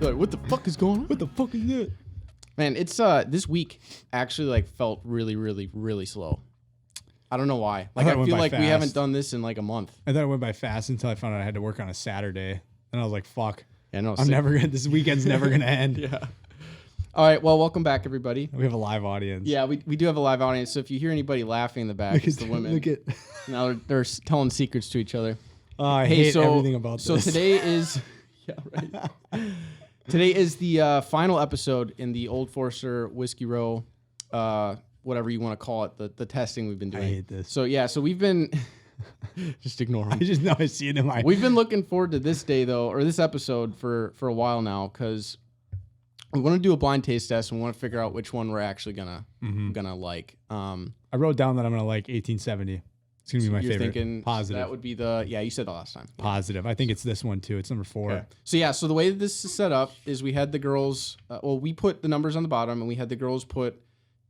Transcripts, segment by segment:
Like, what the fuck is going on? What the fuck is that? Man, it's this week actually like felt really slow. I don't know why. Like I feel like we haven't done this in like a month. I thought it went by fast until I found out I had to work on a Saturday, and I was like, "Fuck, Yeah, no, I'm never gonna. This weekend's never gonna end." Yeah. All right. Well, welcome back, everybody. We have a live audience. Yeah, we do have a live audience. So if you hear anybody laughing in the back, it's the women. Look at. Now they're telling secrets to each other. I hate everything about this. So today is, yeah, right. Today is the final episode in the Old Forester Whiskey Row, whatever you want to call it, the testing we've been doing. I hate this. So yeah, so we've been just ignore them. I just know I see it in my. We've been looking forward to this day though, or this episode for a while now, because we want to do a blind taste test and we want to figure out which one we're actually gonna like. I wrote down that I'm gonna like 1870. It's gonna be my favorite. Thinking Positive. That would be you said that last time. Positive. I think it's this one too. It's number 4. Okay. So yeah, so the way that this is set up is we had the girls. We put the numbers on the bottom, and we had the girls put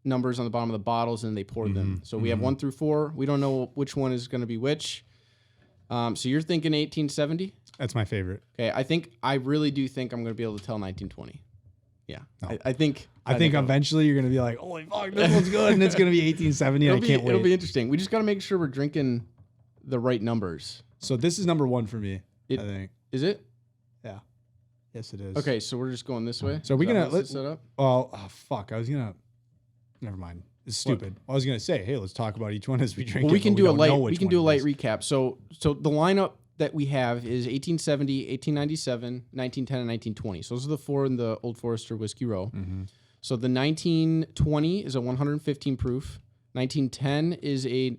numbers on the bottom of the bottles, and they poured them. So we have 1 through 4. We don't know which one is going to be which. So you're thinking 1870? That's my favorite. Okay, I really do think I'm going to be able to tell 1920. Yeah, no. I think eventually you're gonna be like, holy fuck, this one's good, and it's gonna be 1870. I can't wait. It'll be interesting. We just got to make sure we're drinking the right numbers. So this is number 1 for me. I think. Is it? Yeah. Yes, it is. Okay, so we're just going this way. So we're gonna let's set up. Oh fuck! I was gonna. Never mind. It's stupid. I was gonna say, hey, let's talk about each one as we drink. Well, we can do a light. We can do a light recap. So the lineup that we have is 1870, 1897, 1910, and 1920. So those are the 4 in the Old Forester Whiskey Row. Mm-hmm. So the 1920 is a 115 proof. 1910 is a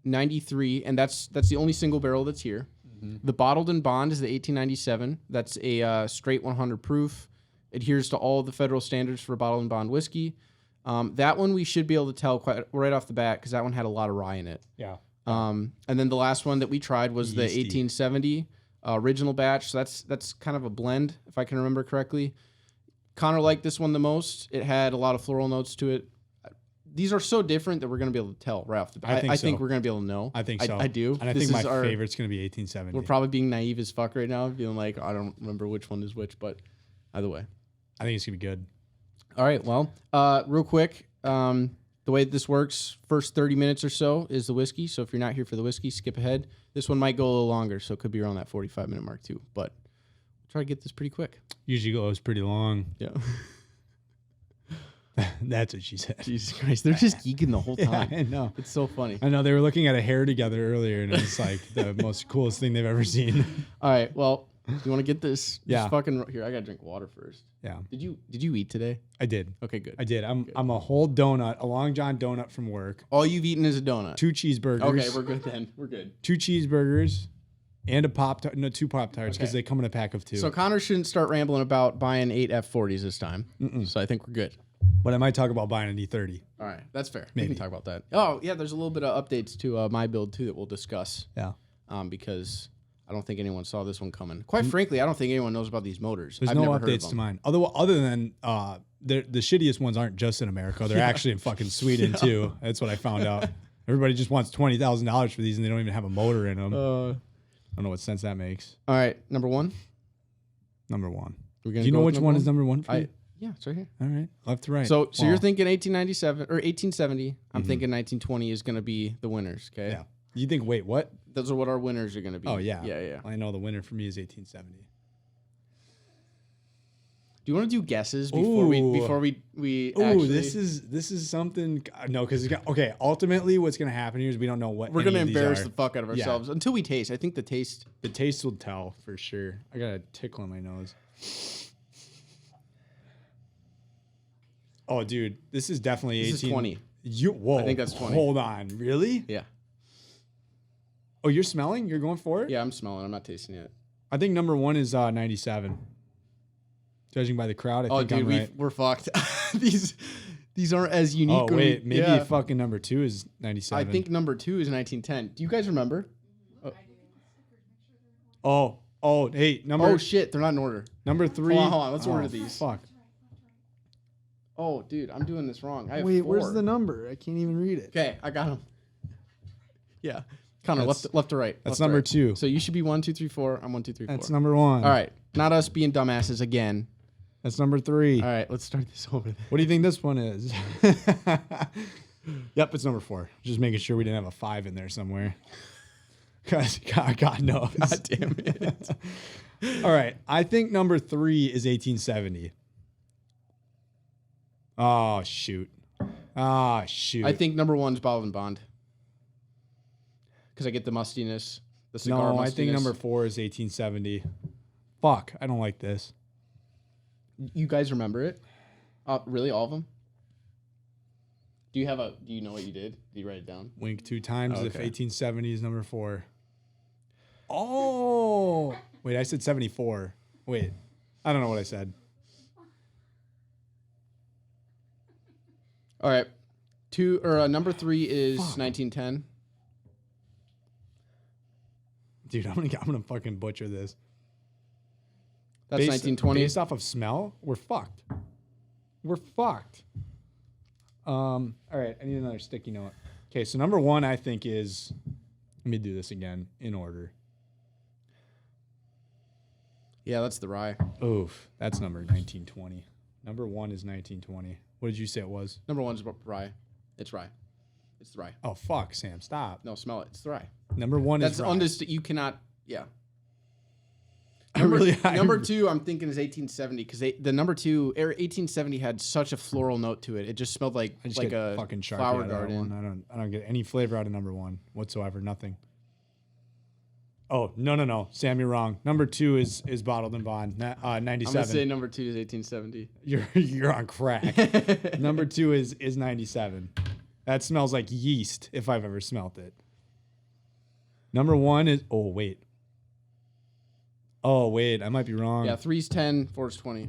93, and that's the only single barrel that's here. Mm-hmm. The Bottled and Bond is the 1897. That's a straight 100 proof. Adheres to all of the federal standards for bottled and bond whiskey. That one we should be able to tell quite right off the bat because that one had a lot of rye in it. Yeah. And then the last one that we tried was the 1870 original batch. So that's kind of a blend, if I can remember correctly. Connor liked this one the most. It had a lot of floral notes to it. These are so different that we're going to be able to tell right off the bat. I think we're going to be able to know. I think so. I do. And I think my favorite's going to be 1870. We're probably being naive as fuck right now, feeling like I don't remember which one is which, but either way. I think it's going to be good. All right, well, real quick, the way that this works, first 30 minutes or so is the whiskey. So if you're not here for the whiskey, skip ahead. This one might go a little longer, so it could be around that 45-minute mark too. But we'll try to get this pretty quick. Usually goes pretty long. Yeah. That's what she said. Jesus Christ, they're just geeking the whole time. Yeah, I know. It's so funny. I know. They were looking at a hair together earlier, and it's like the most coolest thing they've ever seen. All right, well, you want to get this? Yeah. Fucking here, I got to drink water first. Yeah. Did you eat today? I did. Okay, good. I did. I'm a whole donut, a Long John donut from work. All you've eaten is a donut. 2 cheeseburgers. Okay, we're good then. We're good. 2 cheeseburgers and a Pop-Tart. No, 2 Pop-Tarts because they come in a pack of 2. So Connor shouldn't start rambling about buying 8 F40s this time. So I think we're good. But I might talk about buying an E30. All right, that's fair. Maybe. We can talk about that. Oh, yeah, there's a little bit of updates to my build, too, that we'll discuss. Yeah. Because I don't think anyone saw this one coming. Quite frankly, I don't think anyone knows about these motors. There's I've no never heard of updates them. to mine. Other than the shittiest ones aren't just in America. They're actually in fucking Sweden, too. That's what I found out. Everybody just wants $20,000 for these, and they don't even have a motor in them. I don't know what sense that makes. All right, number 1? Number 1. Do you know which one is number 1 for you? Yeah, it's right here. All right, left to right. So you're thinking 1897 or 1870. I'm thinking 1920 is going to be the winners. Okay. Yeah. You think? Wait, what? Those are what our winners are going to be. Oh yeah. Yeah. I know the winner for me is 1870. Do you want to do guesses before we? Oh, this is something. No, because okay. Ultimately, what's going to happen here is we don't know what we're going to embarrass the fuck out of ourselves until we taste. I think the taste will tell for sure. I got a tickle in my nose. Oh, dude, this is definitely 18. This is 20. Whoa. I think that's 20. Hold on. Really? Yeah. Oh, you're smelling? You're going for it? Yeah, I'm smelling. I'm not tasting it. I think number 1 is 97. Judging by the crowd, I think I'm right. We're fucked. These aren't as unique. Oh, wait. Maybe fucking number 2 is 97. I think number 2 is 1910. Do you guys remember? Oh, hey. Oh, shit. They're not in order. Number 3. Hold on. Let's order these. Fuck. Oh, dude, I'm doing this wrong. I have Wait, 4. where's the number? I can't even read it. Okay, I got them. Yeah. Connor, left to right. That's number 2. So you should be 1, 2, 3, 4. I'm 1, 2, 3, 4. That's number 1. All right. Not us being dumbasses again. That's number 3. All right, let's start this over. What do you think this one is? Yep, it's number 4. Just making sure we didn't have a 5 in there somewhere. Because God knows. God damn it. All right, I think number 3 is 1870. Oh, shoot. I think number 1 is Bottled and Bond. Because I get the mustiness, the cigar mustiness. I think number 4 is 1870. Fuck, I don't like this. You guys remember it? Really, all of them? Do you know what you did? Did you write it down? Wink 2 times Okay. if 1870 is number 4. Oh, wait, I said 74. Wait, I don't know what I said. All right. Number 3 is 1910. Dude, I'm gonna fucking butcher this. That's 1920. Based off of smell, we're fucked. All right, I need another sticky note. Okay, so number 1 I think is, let me do this again in order. Yeah, that's the rye. Oof, that's number 1920. Number 1 is 1920. What did you say it was? Number 1 is rye. It's rye. It's the rye. Oh, fuck, Sam, stop. No, smell it. It's the rye. Number 1 is rye. You cannot, yeah. Number 2, I'm thinking is 1870 because the number 2, 1870 had such a floral note to it. It just smelled like a fucking Sharpie flower out of that garden. one. I don't get any flavor out of number 1 whatsoever. Nothing. Oh, no. Sam, you're wrong. Number 2 is Bottled and Bond. 97. I'm gonna say number 2 is 1870. You're on crack. Number 2 is 97. That smells like yeast if I've ever smelt it. Number 1 is Oh wait, I might be wrong. Yeah, 3's 10, 4's 20.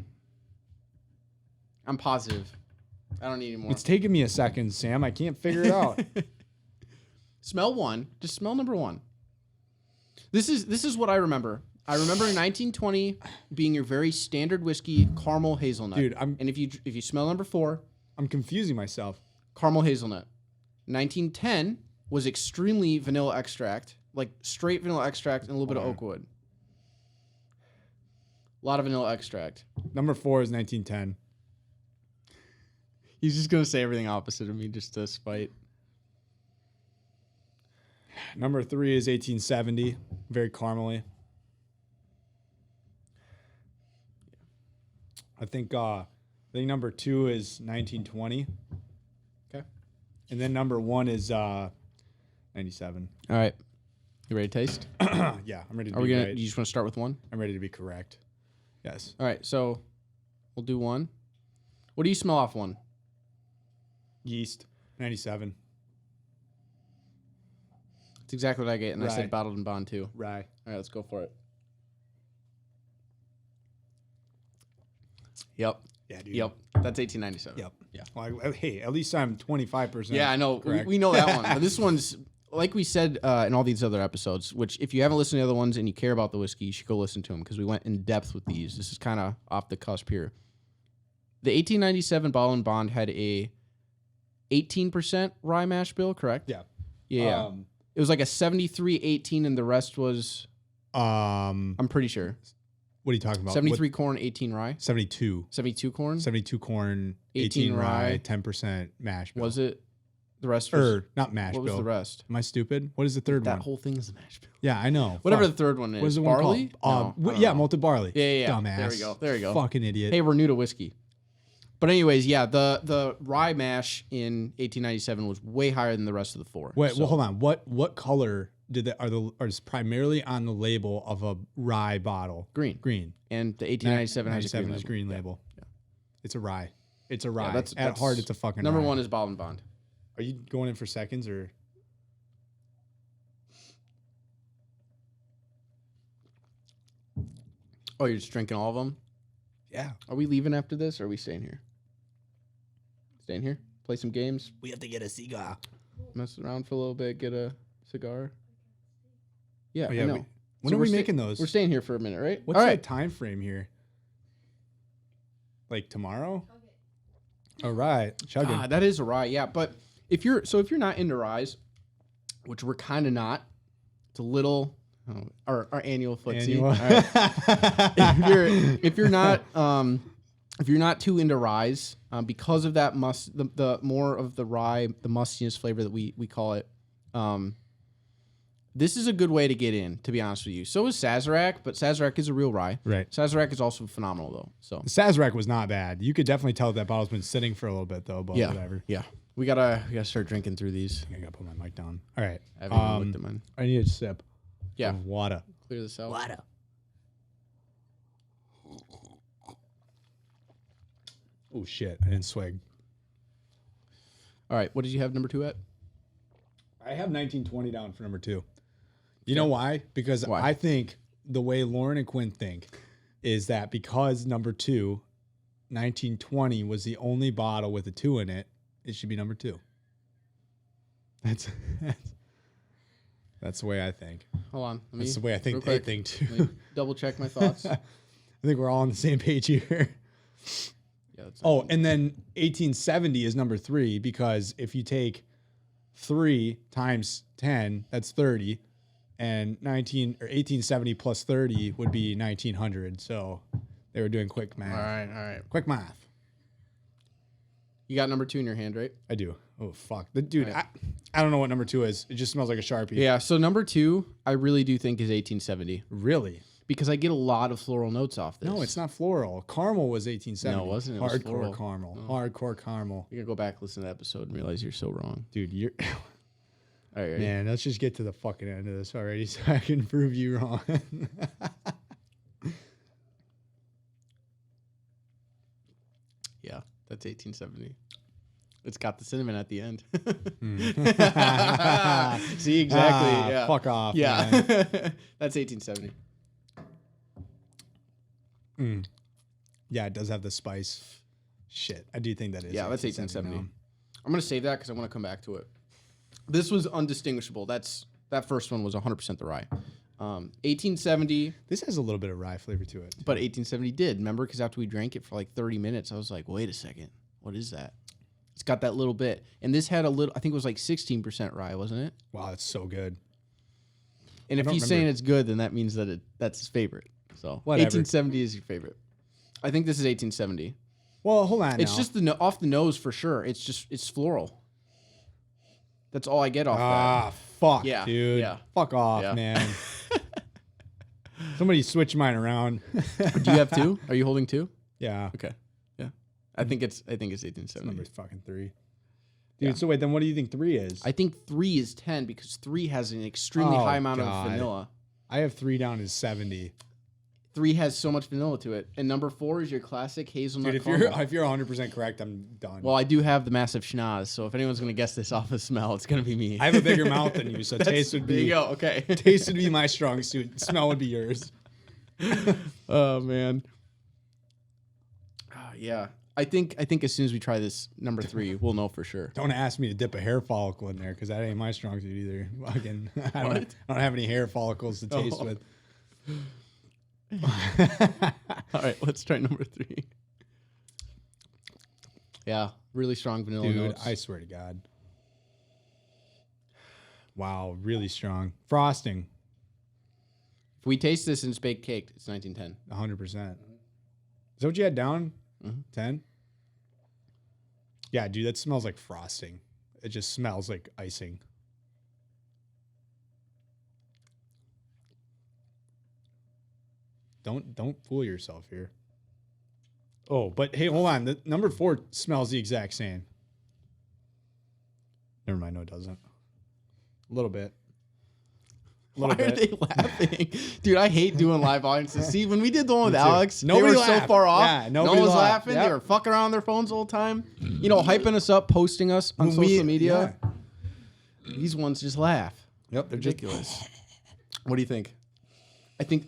I'm positive. I don't need any more. It's taking me a second, Sam. I can't figure it out. Smell 1. Just smell number 1. This is what I remember. I remember 1920 being your very standard whiskey, caramel hazelnut. Dude, and if you smell number 4, I'm confusing myself. Caramel hazelnut. 1910 was extremely vanilla extract, like straight vanilla extract and a little bit of oak wood. A lot of vanilla extract. Number 4 is 1910. He's just gonna say everything opposite of me just to spite. Number 3 is 1870. Very caramely. I think number 2 is 1920. Okay. And then number 1 is 97. All right. You ready to taste? Yeah, I'm ready to Are be we gonna? right. You just want to start with 1? I'm ready to be correct. Yes. All right. So we'll do 1. What do you smell off 1? Yeast. 97. That's exactly what I get, and I Rye. said Bottled and Bond too. Rye. All right, let's go for it. Yep. Yeah, dude. Yep. That's 1897. Yep. Yeah. Well, hey, at least I'm 25%. Yeah, I know. We know that one. But this one's, like we said in all these other episodes, which if you haven't listened to the other ones and you care about the whiskey, you should go listen to them because we went in depth with these. This is kind of off the cusp here. The 1897 Bottled and Bond had a 18% rye mash bill, correct? Yeah. Yeah. It was like a 73-18 and the rest was, I'm pretty sure. What are you talking about? 73 corn, 18 rye. 72. 72 corn? 72 corn, 18 18 rye, rye, 10% mash bill. Was it? The rest was, not mash what bill. was the rest? Am I stupid? What is the third That one? whole thing is the mash bill. Yeah, I know. Whatever Fuck. the third one is. What is the one Barley? called? No, I don't know. Malted barley. Yeah. Dumbass. There we go. Fucking idiot. Hey, we're new to whiskey. But anyways, yeah, the rye mash in 1897 was way higher than the rest of the 4. Wait, So, well, hold on. What color are primarily on the label of a rye bottle? Green. Green. And the 1897 has a 97 green is label. green label. Yeah. It's a rye. It's a rye. that's At heart, it's a fucking Number rye. 1 is Bottled and Bond. Are you going in for seconds or? Oh, you're just drinking all of them? Yeah. Are we leaving after this or are we staying here? Staying here? Play some games? We have to get a cigar. Mess around for a little bit, get a cigar? Yeah, Oh, yeah, I know. When are we making those? We're staying here for a minute, right? What's all the right. time frame here? Like tomorrow? All right. Chugging. Ah, that is a rye, yeah. But if you're not into ryes, which we're kind of not, it's a little our annual footsie. Annual. All right. if you're not if you're not too into ryes, because of that the more of the rye, the mustiness flavor that we call it, this is a good way to get in, to be honest with you. So is Sazerac, but Sazerac is a real rye. Right. Sazerac is also phenomenal, though. So The Sazerac was not bad. You could definitely tell that bottle's been sitting for a little bit, though, but whatever. Yeah. We gotta start drinking through these. I gotta put my mic down. All right. I haven't even looked at mine. I need a sip. Yeah. Of water. Clear this out. Water. Oh, shit. I didn't swig. All right. What did you have number 2 at? I have 1920 down for number 2. You know why? Because Why? I think the way Lauren and Quinn think is that because number 2, 1920 was the only bottle with a 2 in it, it should be number 2. That's the way I think. Hold on. That's the way I think they think too. Let me double check my thoughts. I think we're all on the same page here. Yeah, that's And then 1870 is number 3 because if you take 3 times 10, that's 30, and 1870 plus 30 would be 1900. So they were doing quick math. All right. Quick math. You got number 2 in your hand, right? I do. Oh fuck, dude! Right. I don't know what number 2 is. It just smells like a Sharpie. Yeah. So number 2, I really do think is 1870 Really? because I get a lot of floral notes off this. No, it's not floral. Caramel was 1870. No, it wasn't. It was Hardcore floral. caramel. Oh. Hardcore caramel. You're gonna go back, listen to the episode, and realize you're so wrong. Dude, you're All right. Ready? man. Let's just get to the fucking end of this already, so I can prove you wrong. Yeah, that's 1870. It's got the cinnamon at the end. See, exactly. Yeah. Fuck off. Yeah. man. That's 1870. Yeah, it does have the spice. Shit, I do think that is. Yeah, that's 1870. now. I'm gonna save that because I want to come back to it. This was undistinguishable. That first one was 100% the rye. 1870, This has a little bit of rye flavor to it. but 1870 did. Remember, because after we drank it for like 30 minutes, I was like, wait a second, what is that? It's got that little bit, and this had a little. I think it was like 16% rye, wasn't it? Wow, that's so good. And if don't he's remember. saying it's good, then that means that that's his favorite. So Whatever. 1870 is your favorite. I think this is 1870. Well, hold on. It's now. just off the nose for sure. It's floral. That's all I get off that. Fuck, Yeah, dude. yeah. Fuck off, Yeah. man. Somebody switch mine around. Do you have 2? Are you holding 2? Yeah. Okay. Yeah. I think it's 1870. Number fucking 3. Dude, Yeah. so wait, then what do you think 3 is? I think 3 is 10 because 3 has an extremely Oh, high amount God. of vanilla. I have 3 down as 70. 3 has so much vanilla to it. And number 4 is your classic hazelnut Dude, caramel. if you're 100% correct, I'm done. Well, I do have the massive schnoz, so if anyone's going to guess this off of smell, it's going to be me. I have a bigger mouth than you, so taste would There you be go. Okay. taste would be my strong suit. Smell would be yours. Oh, man. Yeah. I think as soon as we try this number 3, we'll know for sure. Don't ask me to dip a hair follicle in there because that ain't my strong suit either. Fucking, I don't have any hair follicles to taste with. All right, let's try number 3. Yeah, really strong vanilla Dude, notes. I swear to God. Wow, really strong. Frosting, If we taste this and it's baked cake, it's 1910. 100%. Is that what you had down? Mhm. 10? Yeah, dude, that smells like frosting. It just smells like icing. Don't fool yourself here. Oh, but hey, hold on. The number 4 smells the exact same. Never mind. No, it doesn't. A little bit. Why are they laughing? Dude, I hate doing live audiences. See, when we did the one with too. Alex, Nobody they were so laughed. far off. Yeah, no nobody one was laughed. laughing. Yep. They were fucking around on their phones all the time. You know, hyping us up, posting us on social media. Yeah. These ones just laugh. Yep, they're Ridiculous. What do you think? I think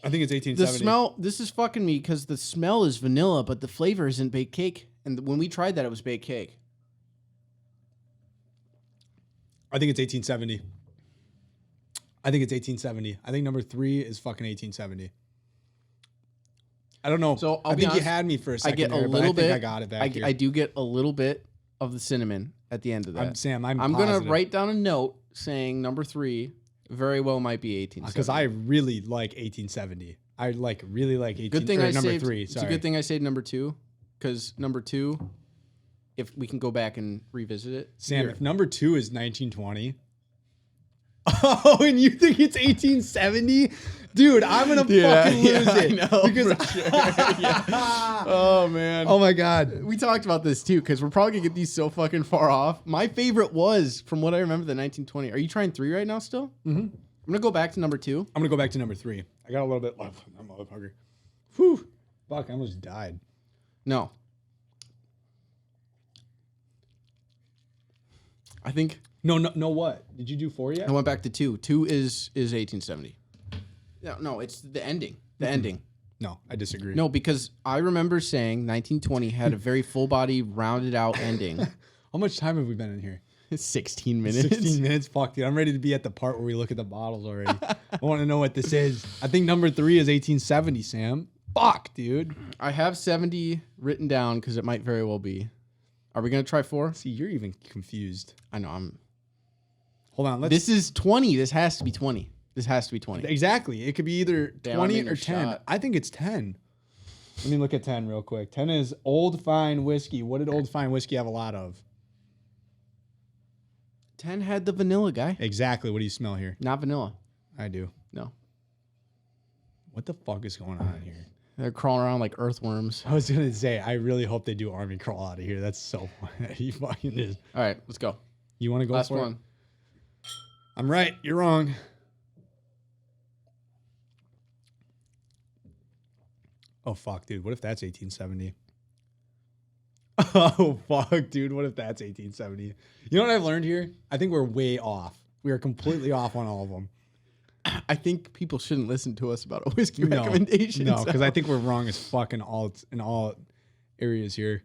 I think it's the 1870. smell, this is fucking me because the smell is vanilla, but the flavor isn't baked cake. And when we tried that, it was baked cake. I think it's 1870. I think it's 1870. I think number 3 is fucking 1870. I don't know. So I'll I be think honest, you had me for a I second get a there, but little I think bit. I got it back here. I do get a little bit of the cinnamon at the end of that. I'm I'm gonna positive. write down a note saying number 3 very well might be 1870. because I really like 1870. I like really like 18. Good thing I number saved. 3. It's Sorry. a good thing I saved number 2, because number 2, if we can go back and revisit it. Sam, Here. if number 2 is 1920. Oh, and you think it's 1870? Dude, I'm gonna fucking lose it. I know, because for sure. Yeah. Oh man. Oh my god. We talked about this too, because we're probably gonna get these so fucking far off. My favorite was, from what I remember, the 1920. Are you trying 3 right now still? Mm-hmm. I'm gonna go back to number 2. I'm gonna go back to number 3. I got a little bit left. I'm motherfucker. Whew. Fuck, I almost died. No. I think No, what? Did you do 4 yet? I went back to 2. 2 is 1870. No, it's the ending. The ending. No, I disagree. No, because I remember saying 1920 had a very full body, rounded out ending. How much time have we been in here? 16 minutes. 16 minutes? Fuck, dude. I'm ready to be at the part where we look at the bottles already. I want to know what this is. I think number 3 is 1870, Sam. Fuck, dude. I have 70 written down because it might very well be. Are we going to try 4? See, you're even confused. I know. Hold on. This is 20. This has to be 20. This has to be 20. Exactly. It could be either Damn, 20 I'm in or your 10. shot. I think it's 10. Let me look at 10 real quick. 10 is Old Fine Whiskey. What did Old Fine Whiskey have a lot of? 10 had the vanilla guy. Exactly. What do you smell here? Not vanilla. I do. No. What the fuck is going on here? They're crawling around like earthworms. I was going to say, I really hope they do army crawl out of here. That's so funny. You fucking is. All right, let's go. You want to go Last for it? one. I'm right. You're wrong. Oh, fuck, dude. What if that's 1870? Oh, fuck, dude. What if that's 1870? You know what I've learned here? I think we're way off. We are completely off on all of them. I think people shouldn't listen to us about a whiskey recommendation. No, because I think we're wrong as fuck in all areas here.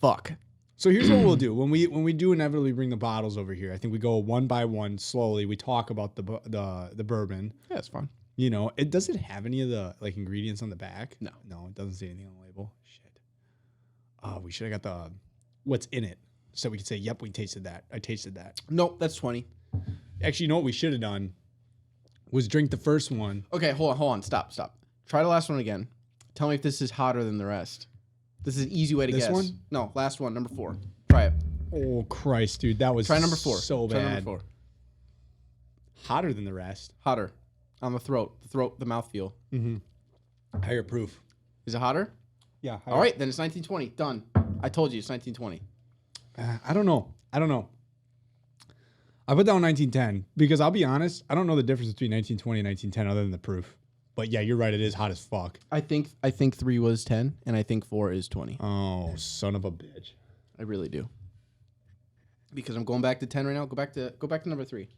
Fuck. So here's what we'll do. When we do inevitably bring the bottles over here, I think we go one by one slowly. We talk about the bourbon. Yeah, it's fine. You know, it doesn't have any of the like ingredients on the back. No, it doesn't say anything on the label. Shit. Oh, we should have got the what's in it, so we could say, "Yep, we tasted that. I tasted that." Nope, that's 20. Actually, you know what we should have done was drink the first one. Okay, hold on. Stop. Try the last one again. Tell me if this is hotter than the rest. This is an easy way to This guess. one? No, last one, number 4. Try it. Oh Christ, dude, that was Try number 4. So Try bad. number 4. Hotter than the rest. Hotter. On the throat, the mouthfeel. Higher proof. Is it hotter? Yeah. Higher. All right, then it's 1920. Done. I told you it's 1920. I don't know. I put down 1910 because I'll be honest, I don't know the difference between 1920 and 1910 other than the proof. But yeah, you're right. It is hot as fuck. I think 3 was 10, and I think 4 is 20. Oh, son of a bitch! I really do. Because I'm going back to 10 right now. Go back to number 3.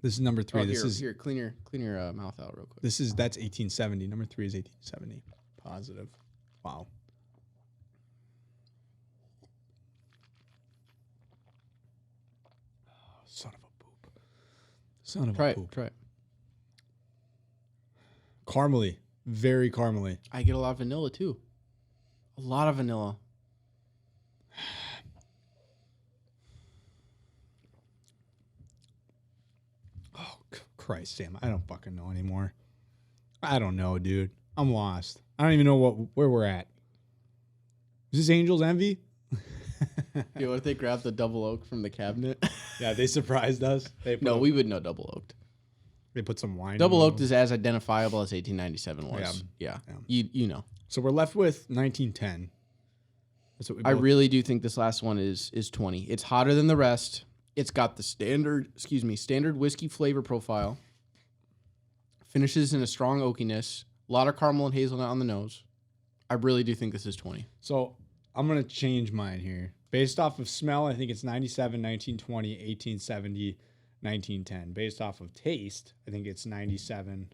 This is number 3. Oh, this is here. Clean your mouth out real quick. that's 1870. Number 3 is 1870. Positive. Wow. Son of a poop. Son of a poop. Try it. Caramely. Very caramely. I get a lot of vanilla too. A lot of vanilla. Oh, Christ, Sam. I don't fucking know anymore. I don't know, dude. I'm lost. I don't even know where we're at. Is this Angel's Envy? Dude, what if they grabbed the double oak from the cabinet? Yeah, they surprised us. No, we would know double oaked. They put some wine. Double in oaked is as identifiable as 1897 was. Yeah. You know. So we're left with 1910. That's what we I both. really do think this last one is 20. It's hotter than the rest. It's got the standard whiskey flavor profile. Finishes in a strong oakiness. A lot of caramel and hazelnut on the nose. I really do think this is 20. So I'm going to change mine here. Based off of smell, I think it's 97, 1920, 1870, 1910. Based off of taste, I think it's 97,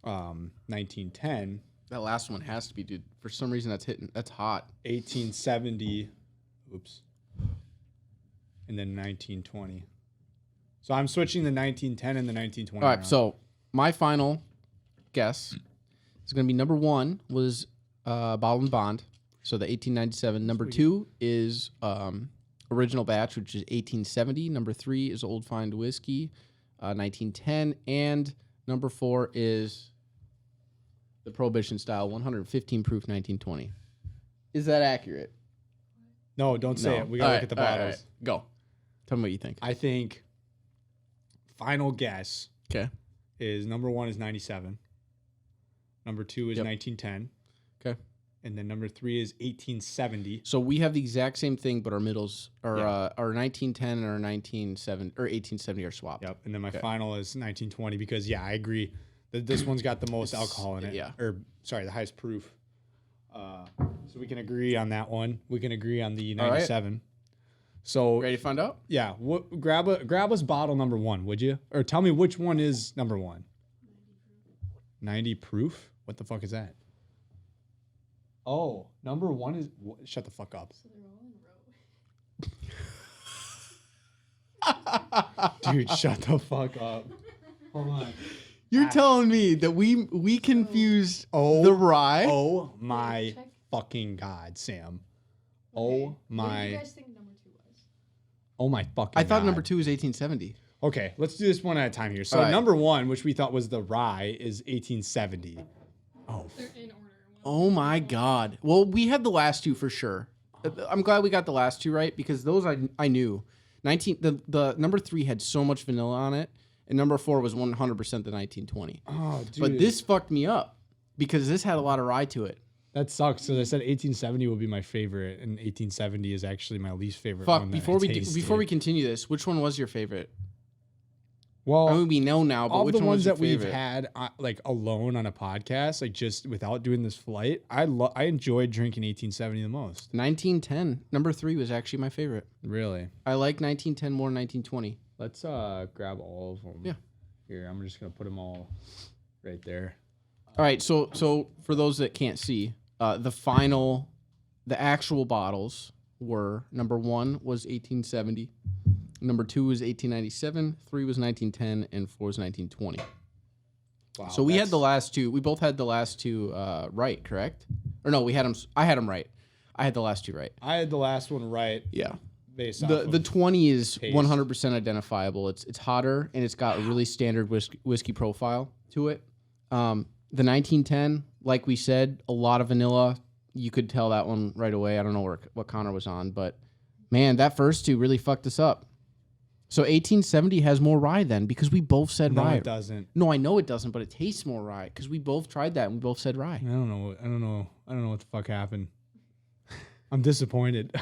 1910. That last one has to be, dude. For some reason, that's hot. 1870, and then 1920. So I'm switching the 1910 and the 1920. All right, around. so my final guess is going to be number 1 was Bottle and Bond, so the 1897. Number 2 is Original Batch, which is 1870. Number 3 is Old Fine Whiskey, 1910. And Number 4 is the Prohibition style 115 proof 1920. Is that accurate? No, don't say it. We gotta look at the bottles. All right. Go. Tell me what you think. I think final guess Okay. is number 1 is 97. Number 2 is 1910. Okay. And then number 3 is 1870. So we have the exact same thing, but our middles are our 1910 and our 1970 or 1870 are swapped. Yep. And then my final is 1920 because I agree that this one's got the most alcohol in it. Yeah. Or sorry, the highest proof. So we can agree on that one. We can agree on the 97. Right. So ready to find out? Yeah. Grab us bottle number 1, would you? Or tell me which one is number 1. 90 proof? What the fuck is that? Oh, number 1 is... Shut the fuck up. So they're all in a row. Dude, shut the fuck up. Hold on. You're telling me that we confused the rye? Oh my fucking God, Sam. Okay. Oh my... What do you guys think number 2 was? Oh my fucking I thought God. number 2 was 1870. Okay, let's do this one at a time here. So number 1, which we thought was the rye, is 1870. Oh. They're in order. Oh my God. Well, we had the last 2 for sure. I'm glad we got the last 2 right because those I knew. The number 3 had so much vanilla on it, and number 4 was 100% the 1920. Oh, dude. But this fucked me up because this had a lot of rye to it. That sucks. So I said 1870 will be my favorite, and 1870 is actually my least favorite. Fuck. One Before we continue this, which one was your favorite? Well, I mean, we know now, but all which the one ones was your that we've favorite? had like alone on a podcast, like just without doing this flight, I enjoyed drinking 1870 the most. 1910. Number 3 was actually my favorite. Really? I like 1910 more than 1920. Let's grab all of them. Yeah. Here, I'm just gonna put them all right there. All right. So for those that can't see, the actual bottles were number 1 was 1870. Number 2 was 1897, 3 was 1910, and 4 was 1920. Wow, so we had the last 2. We both had the last 2 right, correct? Or no, we had them. I had them right. I had the last 2 right. I had the last one right. Yeah. Based off the 20 is taste. 100% identifiable. It's hotter and it's got a really standard whiskey profile to it. The 1910, like we said, a lot of vanilla. You could tell that one right away. I don't know what Connor was on, but man, that first 2 really fucked us up. So 1870 has more rye then because we both said rye. No, it doesn't. No, I know it doesn't, but it tastes more rye because we both tried that and we both said rye. I don't know what the fuck happened. I'm disappointed.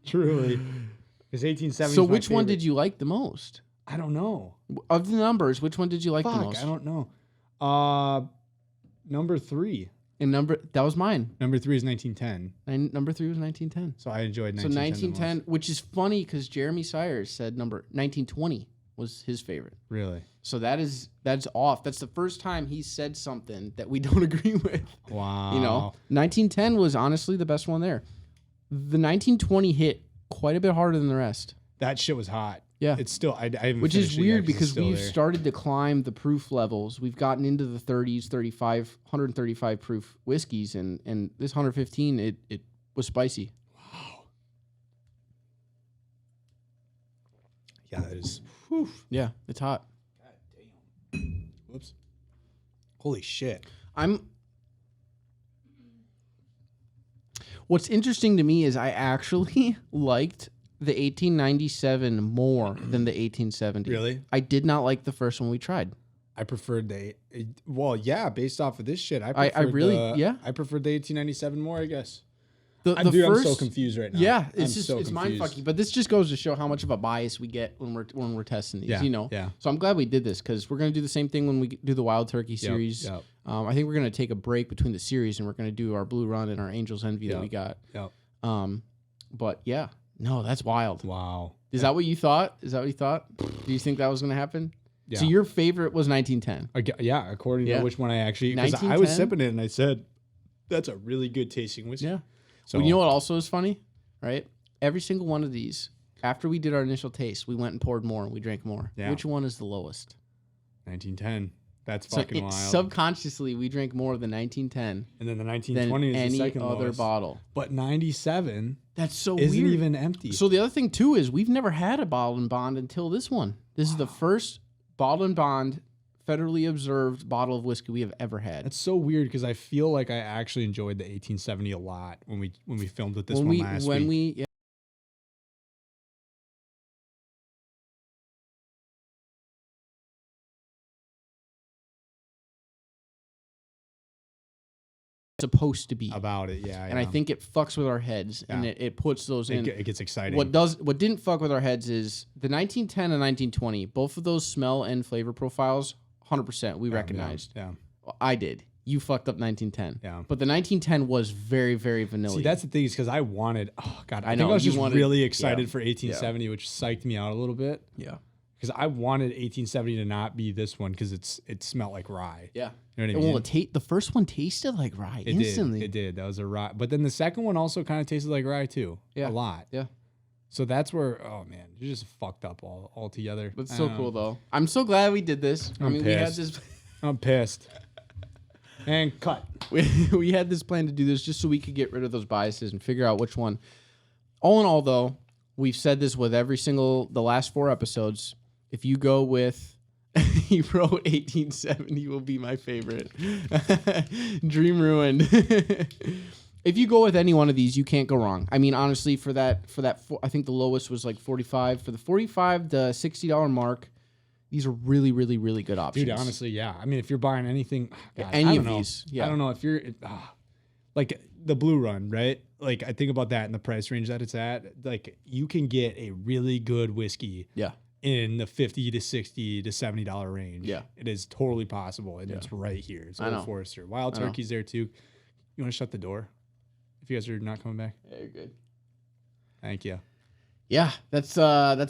Truly. Because 1870. So which one did you like the most? I don't know. Of the numbers, which one did you like the most? I don't know. Number 3. And that was mine. Number 3 is 1910. Number 3 was 1910. So I enjoyed 1910. So 1910, which is funny because Jeremy Sires said 1920 was his favorite. Really? So that's off. That's the first time he said something that we don't agree with. Wow. 1910 was honestly the best one there. The 1920 hit quite a bit harder than the rest. That shit was hot. Yeah. It's still, I haven't Which is weird because we've there. started to climb the proof levels. We've gotten into the 30s, 35, 135 proof whiskeys, and this 115, it was spicy. Wow. Yeah, that is. Whew. Yeah, it's hot. God damn. Whoops. Holy shit. What's interesting to me is I actually liked the 1897 more than the 1870. Really? I did not like the first one we tried. I preferred based off of this shit, I preferred I preferred the 1897 more, I guess. I'm so confused right now. Yeah, it's mind fucking. But this just goes to show how much of a bias we get when we're testing these. Yeah, Yeah. So I'm glad we did this because we're gonna do the same thing when we do the Wild Turkey series. Yep. I think we're gonna take a break between the series and we're gonna do our Blue Run and our Angel's Envy that we got. Yep. But yeah, no, that's wild. Wow. Is that what you thought? Do you think that was gonna happen? Yeah. So your favorite was 1910. Yeah, according to which one I actually, because I was sipping it and I said, that's a really good tasting whiskey. Yeah. So Well, you know what also is funny, right? Every single one of these, after we did our initial taste, we went and poured more and we drank more. Yeah. Which one is the lowest? 1910. That's fucking wild. Subconsciously, we drank more of the 1910 And then the than 1920 is the any second other lowest. bottle. But 97 That's so isn't weird. even empty. So the other thing too is we've never had a bottle and bond until this one. This is the first bottle and bond federally observed bottle of whiskey we have ever had. It's so weird because I feel like I actually enjoyed the 1870 a lot when we filmed with this one last week. Yeah. Supposed to be About it, yeah. and I think it fucks with our heads and it puts those in. It gets exciting. What didn't fuck with our heads is the 1910 and 1920. Both of those smell and flavor profiles, 100% we recognized. Yeah. I did. You fucked up 1910. Yeah. But the 1910 was very, very vanilla. See, that's the thing is because I wanted. Oh God, I know, think I was you just wanted- really excited yeah. for 1870, which psyched me out a little bit. Yeah. Because I wanted 1870 to not be this one because it smelled like rye. Yeah. You know what I mean? Well, the first one tasted like rye instantly. It did. That was a rye. But then the second one also kind of tasted like rye too. Yeah. A lot. Yeah. So that's where, oh man, you're just fucked up all together. But it's so cool though. I'm so glad we did this. I'm we had pissed. this. I'm pissed. And cut. we had this plan to do this just so we could get rid of those biases and figure out which one. All in all, though, we've said this with the last 4 episodes. If you go with, he wrote 1870 will be my favorite. Dream ruined. If you go with any one of these, you can't go wrong. I mean, honestly, for that, I think the lowest was like 45. For the 45 to $60 mark, these are really, really, really good options. Dude, honestly, yeah. I mean, if you're buying anything, God, Any I of don't know. these, yeah. I don't know if you're like the Blue Run, right? Like I think about that in the price range that it's at. Like you can get a really good whiskey, Yeah. in the $50 to $60 to $70 range. Yeah. It is totally possible, and it's right here. It's I know. Old Forester. Wild I know. Turkey's there too. You want to shut the door? If you guys are not coming back, Yeah, you're good. thank you. Yeah, that's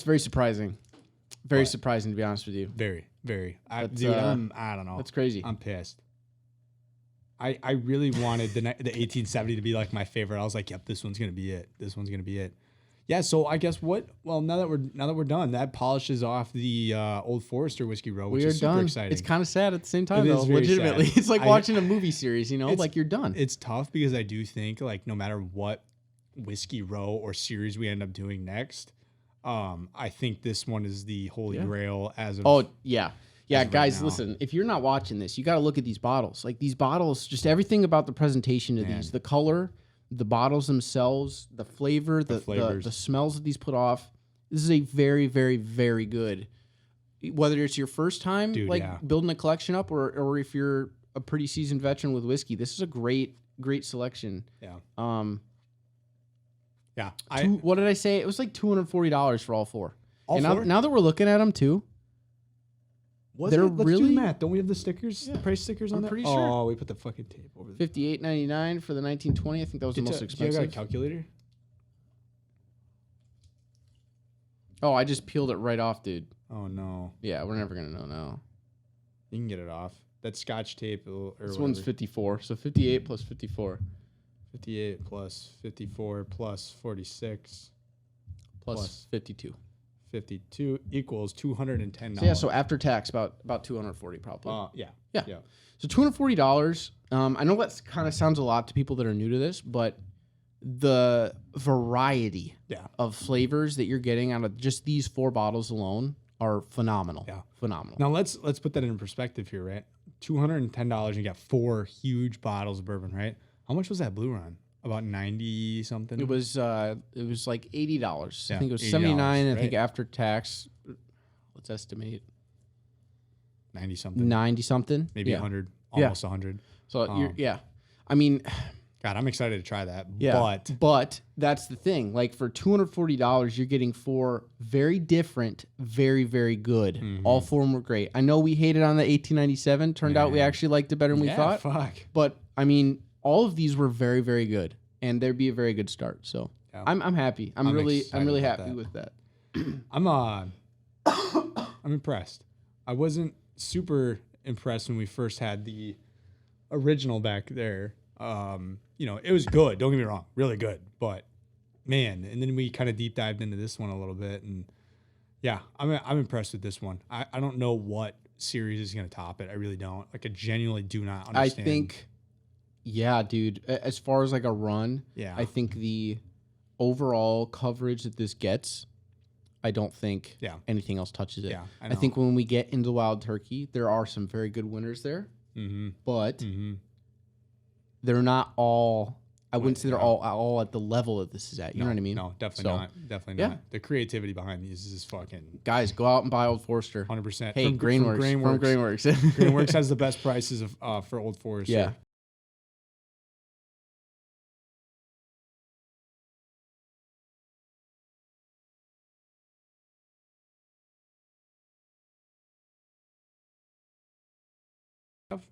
very surprising. Very surprising, to be honest with you. Very, very. I That's, don't know. That's crazy. I'm pissed. I really wanted the 1870 to be like my favorite. I was like, yep, this one's gonna be it. This one's gonna be it. Yeah. So I guess now that we're done, that polishes off the Old Forester Whiskey Row, which We are is super done. exciting. It's kind of sad at the same time, It though. is very Legitimately, sad. it's like watching a movie series. it's- Like you're done. It's tough because I do think like no matter what Whiskey Row or series we end up doing next, I think this one is the holy grail as of. Oh yeah, yeah, as of guys. right now. Listen, if you're not watching this, you got to look at these bottles. Like these bottles, just everything about the presentation of these, the color, the bottles themselves, the flavor, the flavors. the smells that these put off. This is a very, very, very good. Whether it's your first time, Dude, building a collection up, or if you're a pretty seasoned veteran with whiskey, this is a great selection. Yeah. Yeah. What did I say? It was like $240 for all 4. All and 4? now that we're looking at them too, Let's they're do really- the math. Don't we have the stickers, the price stickers on I'm that? pretty sure. Oh, we put the fucking tape over there. $58.99 for the 1920. I think that was the most Do you expensive. got a calculator? Oh, I just peeled it right off, dude. Oh no, Yeah, we're never gonna know now. you can get it off. That Scotch tape or This one's 54, so 58 plus 54 58 plus 54 plus 46 plus 52. 52 equals $210. So yeah, so after tax, about 240 probably. Yeah. Yeah. So $240. I know that kind of sounds a lot to people that are new to this, but the variety of flavors that you're getting out of just these 4 bottles alone are phenomenal. Yeah. Phenomenal. Now let's put that in perspective here, right? $210. You got 4 huge bottles of bourbon, right? How much was that Blue Run? About 90 something. It was like $80. Yeah, I think it was $80, 79. I think right? after tax, let's estimate 90 something. 90 something. Maybe yeah. 100, almost 100. So I mean, God, I'm excited to try that. yeah. But that's the thing. Like for $240, you're getting 4 very different, very, very good. All 4 of them were great. I know we hated on the 1897. Turned out we actually liked it better than we thought. Fuck. But I mean, all of these were very, very good, and there'd be a very good start. So Yeah. I'm happy. I'm really excited about happy that. with that. I'm impressed. I wasn't super impressed when we first had the original back there. It was good. Don't get me wrong, really good. But man, and then we kind of deep dived into this one a little bit, and yeah, I'm impressed with this one. I don't know what series is going to top it. I really don't. Like, I genuinely do not understand. I think, yeah, dude. As far as like a run, Yeah. I think the overall coverage that this gets, I don't think Yeah. anything else touches it. Yeah, I I know. think when we get into the wild turkey, there are some very good winners there, but they're not all. I wouldn't say they're all at the level that this is at. You know what I mean? No, definitely not. Definitely Yeah. not. The creativity behind these is fucking Guys, go out and buy Old Forester. 100%. Hey, Grainworks. From Grainworks. Grainworks has the best prices of for Old Forester. Yeah.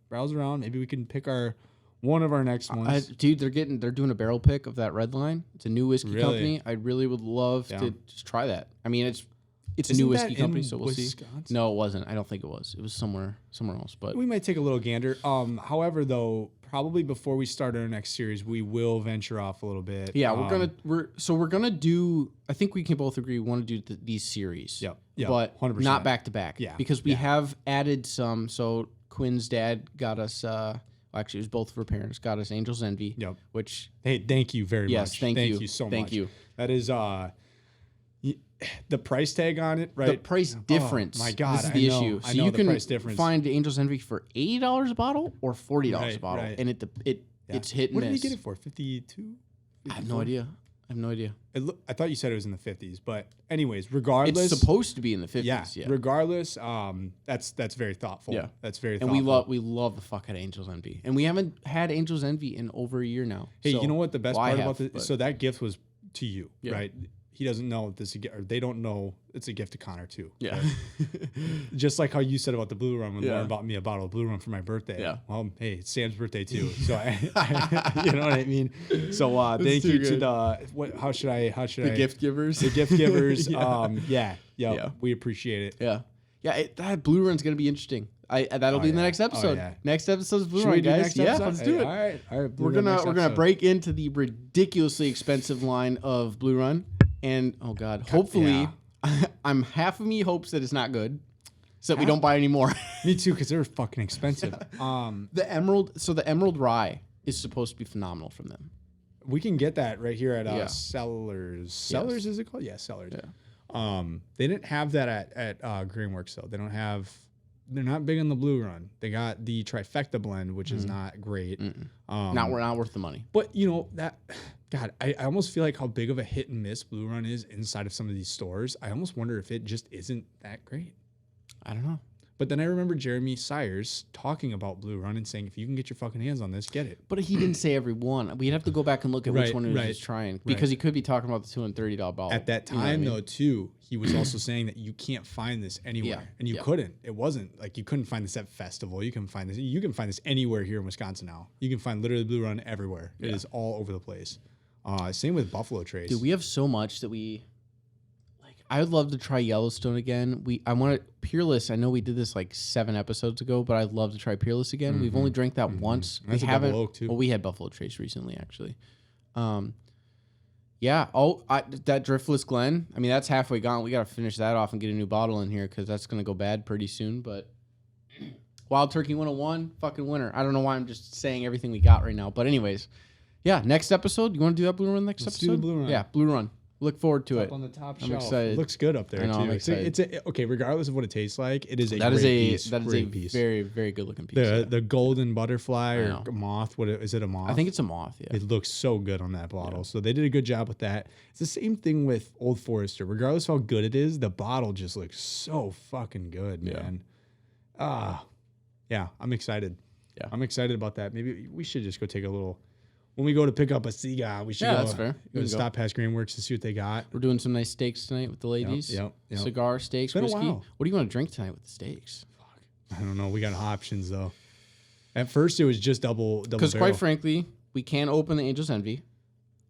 Browse around. Maybe we can pick one of our next ones. Dude, they're doing a barrel pick of that red line. It's a new whiskey Really? company. I really would love to just try that. I mean, it's a new whiskey company, so we'll see. No, it wasn't. I don't think it was. It was somewhere else. But We might take a little gander. However, though, probably before we start our next series, we will venture off a little bit. yeah, we're gonna do. I think we can both agree we want to do these series. Yep, but 100%. not back to back. Yeah, because we have added some. So Quinn's dad got us. Actually, it was both of her parents got us Angel's Envy. Yep. Which Hey, thank you very much. yes, thank you. Thank you so much. Thank you. That is the price tag on it, right? The price difference. Oh, my God, this is the I know. issue. I So know you the can price difference. find Angel's Envy for $80 a bottle or $40 a bottle, right. and it's hit and What did miss. you get it for? 52? I have no idea. I thought you said it was in the 50s, but anyways, regardless, It's supposed to be in the 50s. Yeah. regardless, that's very thoughtful. Yeah. That's very And thoughtful. we love the fuck out of Angel's Envy, and we haven't had Angel's Envy in over a year now. Hey, So- you know what the best well, I part have, about this? but- So that gift was to you, Yeah. right? He doesn't know this is a gift, or they don't know it's a gift to Connor too. yeah, Just like how you said about the Blue Rum when Yeah. Lauren bought me a bottle of Blue Rum for my birthday. Yeah. Well, hey, it's Sam's birthday too, so you know what I mean. So thank too you to good. the how should I the gift givers. the gift givers. Yeah. Yeah, we appreciate it. yeah. That Blue Run's gonna be interesting. That'll be in the yeah. next Oh, episode. yeah. Next episode's Blue Should Run, we do guys. next Yeah, episode? let's do it. All right. We're gonna break into the ridiculously expensive line of Blue Run, and oh god, hopefully, I'm half of me hopes that it's not good, so that we don't buy any more. Me too, because they're fucking expensive. The Emerald Rye is supposed to be phenomenal from them. We can get that right here at Yeah. Sellers. Sellers is it called? Yeah, Sellers. Yeah. They didn't have that at Greenworks though. They're not big on the Blue Run. They got the trifecta blend, which is not great. Not worth the money. But you know that, God, I almost feel like how big of a hit and miss Blue Run is inside of some of these stores. I almost wonder if it just isn't that great. I don't know. But then I remember Jeremy Sires talking about Blue Run and saying, if you can get your fucking hands on this, get it. But he didn't say every one. We'd have to go back and look at which Right, one he was right, just trying, because he could be talking about the $230 bottle. At that You know what I time, mean? though, too, he was also saying that you can't find this anywhere, Yeah, and you yeah. couldn't. It wasn't like you couldn't find this at festival. You can find this. You can find this anywhere here in Wisconsin now. You can find literally Blue Run everywhere. It is all over the place. Same with Buffalo Trace. Dude, we have so much that we like. I would love to try Yellowstone again. I want to Peerless. I know we did this like 7 episodes ago, but I'd love to try Peerless again. We've only drank that once. That's we a haven't. double oak, too. Well, we had Buffalo Trace recently, actually. Yeah. Oh, that Driftless Glen. I mean, that's halfway gone. We got to finish that off and get a new bottle in here because that's gonna go bad pretty soon. But Wild Turkey 101, fucking winner. I don't know why I'm just saying everything we got right now. But anyways, yeah. Next episode, you want to do that Blue Run next Let's episode? do the Blue Run. Yeah, Blue Run. Look forward to it. Up on the top I'm shelf. excited. It looks good up there I know, too. I'm excited. It's okay. Regardless of what it tastes like, it is a That great is a piece. that is Great a piece. very very good looking piece. The golden butterfly or know. moth. Is it a moth? I think it's a moth. Yeah. It looks so good on that bottle. So they did a good job with that. It's the same thing with Old Forester. Regardless of how good it is, the bottle just looks so fucking good, Yeah. man. Yeah, I'm excited. Yeah. I'm excited about that. Maybe we should just go take a little. When we go to pick up a cigar, we should Yeah, go, that's fair. go We to can go. stop past Greenworks to see what they got. We're doing some nice steaks tonight with the ladies. yep. Cigar, steaks, been a whiskey. while. What do you want to drink tonight with the steaks? I don't know. We got options though. At first, it was just double. Because quite frankly, we can't open the Angel's Envy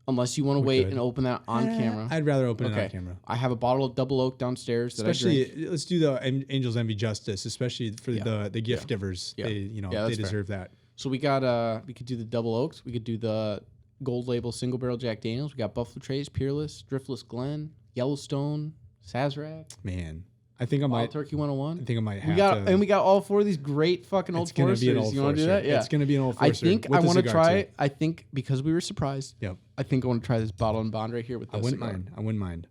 unless you want to wait could. and open that on camera. I'd rather open it Okay. on camera. I have a bottle of Double Oak downstairs that I drink. Especially, let's do the Angels Envy justice, especially for Yeah. the gift givers. Yeah. They, Yeah, they that's fair. deserve that. So we got we could do the Double Oaks. We could do the Gold Label Single Barrel Jack Daniels. We got Buffalo Trace, Peerless, Driftless Glen, Yellowstone, Sazerac, Man, I think I Wild might. Turkey 101. I think I might have We got to. we got all 4 of these great fucking Old It's gonna be an Foresters. Old You want to do that? Forester. Yeah. It's gonna be an Old I Forester. think with I the want to cigar, try. too. I think because we were surprised. Yep. I think I want to try this bottle and bond right here with I this wouldn't cigar. mind. I wouldn't mind.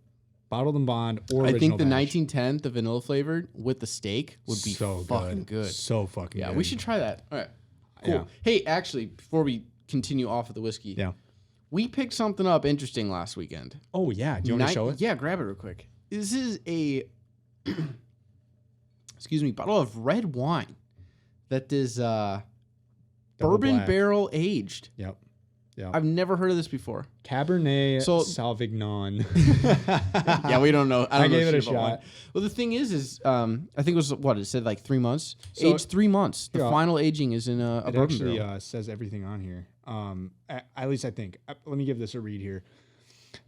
bottled and bond, or I original think the batch. 1910, the vanilla flavored with the steak would be so fucking good. So fucking Yeah, good. we should try that. All right, cool. Yeah. Hey, actually, before we continue off of the whiskey, Yeah. we picked something up interesting last weekend. Oh, yeah. Do you want to show it? Yeah, grab it real quick. This is a, excuse me, bottle of red wine that is Double bourbon black. barrel aged. Yep. Yep. I've never heard of this before. Cabernet So- Sauvignon. Yeah, we don't know. I don't know gave it a shit about wine. shot. Well, the thing is I think it was what it said, like 3 months. So- Aged 3 months. The Yeah. final aging is in a It bourbon actually barrel. says everything on here. At least I think. Let me give this a read here.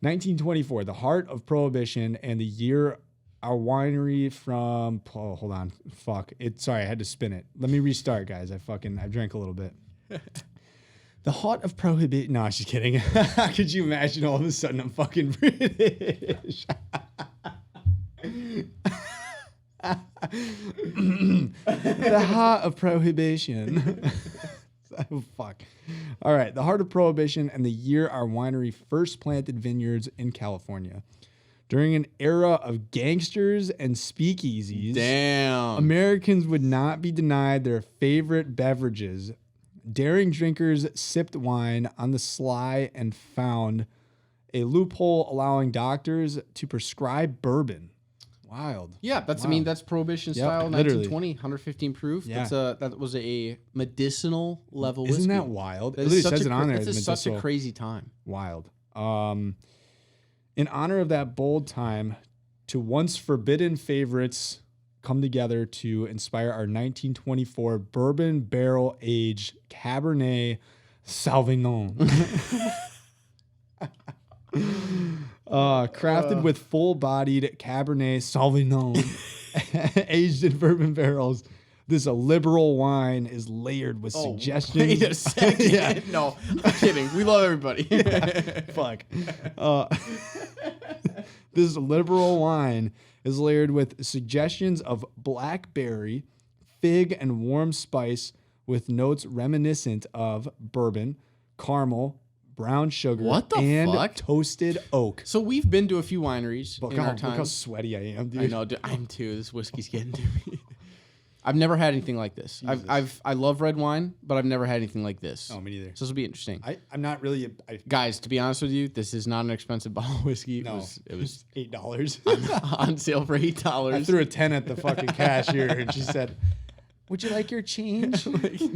1924, the heart of Prohibition, and the year our winery from. Oh, hold on. Fuck. Sorry, I had to spin it. Let me restart, guys. I drank a little bit. The heart of Prohibition. No, I'm just kidding. Could you imagine all of a sudden I'm fucking British? The heart of Prohibition. Oh, fuck. All right. The heart of Prohibition and the year our winery first planted vineyards in California. During an era of gangsters and speakeasies, Damn. Americans would not be denied their favorite beverages. Daring drinkers sipped wine on the sly and found a loophole allowing doctors to prescribe bourbon. Wild. Yeah, that's Wow. that's Prohibition Yep, style, literally. 1920, 115 proof. Yeah. That was a medicinal level Isn't whiskey. that wild? It That is literally such says a it on there. That's it's such a medicinal. crazy time. Wild. In honor of that bold time, to once forbidden favorites come together to inspire our 1924 bourbon barrel aged Cabernet Sauvignon. Crafted with full-bodied Cabernet Sauvignon, aged in bourbon barrels. This liberal wine is layered with suggestions. Wait a second. Yeah. No, I'm kidding. We love everybody. Fuck. This liberal wine is layered with suggestions of blackberry, fig, and warm spice with notes reminiscent of bourbon, caramel, brown sugar, What the and fuck? toasted oak. So we've been to a few wineries Look in our how time. sweaty I am, dude. I know, dude, I'm too. This whiskey's getting to me. I've never had anything like this. I love red wine, but I've never had anything like this. Oh, me neither. So this will be interesting. I'm not really. Guys, to be honest with you, this is not an expensive bottle of whiskey. No, It was $8. on sale for I $8. threw a 10 at the fucking cashier, and she said, "Would you like your change?"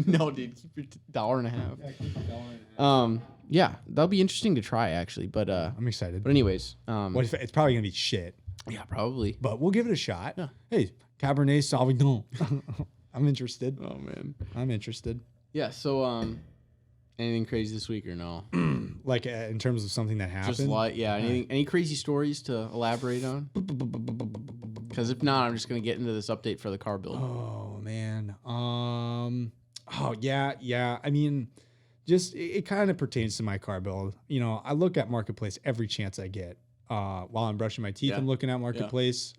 No, dude, keep your $1.50. Yeah, that'll be interesting to try actually. But I'm excited. anyways, What if it's probably gonna be shit, yeah, probably. but we'll give it a shot. Yeah. Hey, Cabernet Sauvignon. I'm interested. Oh man. I'm interested. Yeah. So anything crazy this week or no? Like in terms of something that happened. Just like any crazy stories to elaborate on? Because if not, I'm just gonna get into this update for the car build. Oh man. Oh yeah. I mean, just it kind of pertains to my car build. You know, I look at Marketplace every chance I get. While I'm brushing my teeth, Yeah. I'm looking at Marketplace,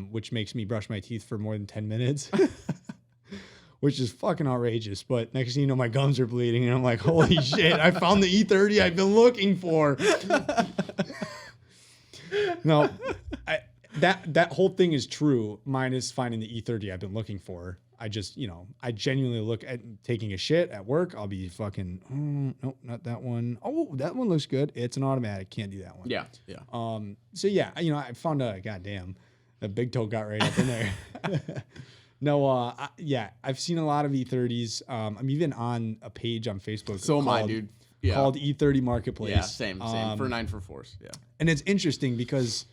which makes me brush my teeth for more than 10 minutes. Which is fucking outrageous. But next thing you know, my gums are bleeding, and I'm like, holy shit, I found the E30 I've been looking for. No, that whole thing is true, minus finding the E30 I've been looking for. I just, I genuinely look at taking a shit at work. I'll be fucking, nope, not that one. Oh, that one looks good. It's an automatic. Can't do that one. Yeah. So yeah, I found a big toe got right up in there. No, I've seen a lot of E30s. I'm even on a page on Facebook. So am I, dude. Yeah. Called E30 Marketplace. Yeah. Same. For 944s. Yeah. And it's interesting because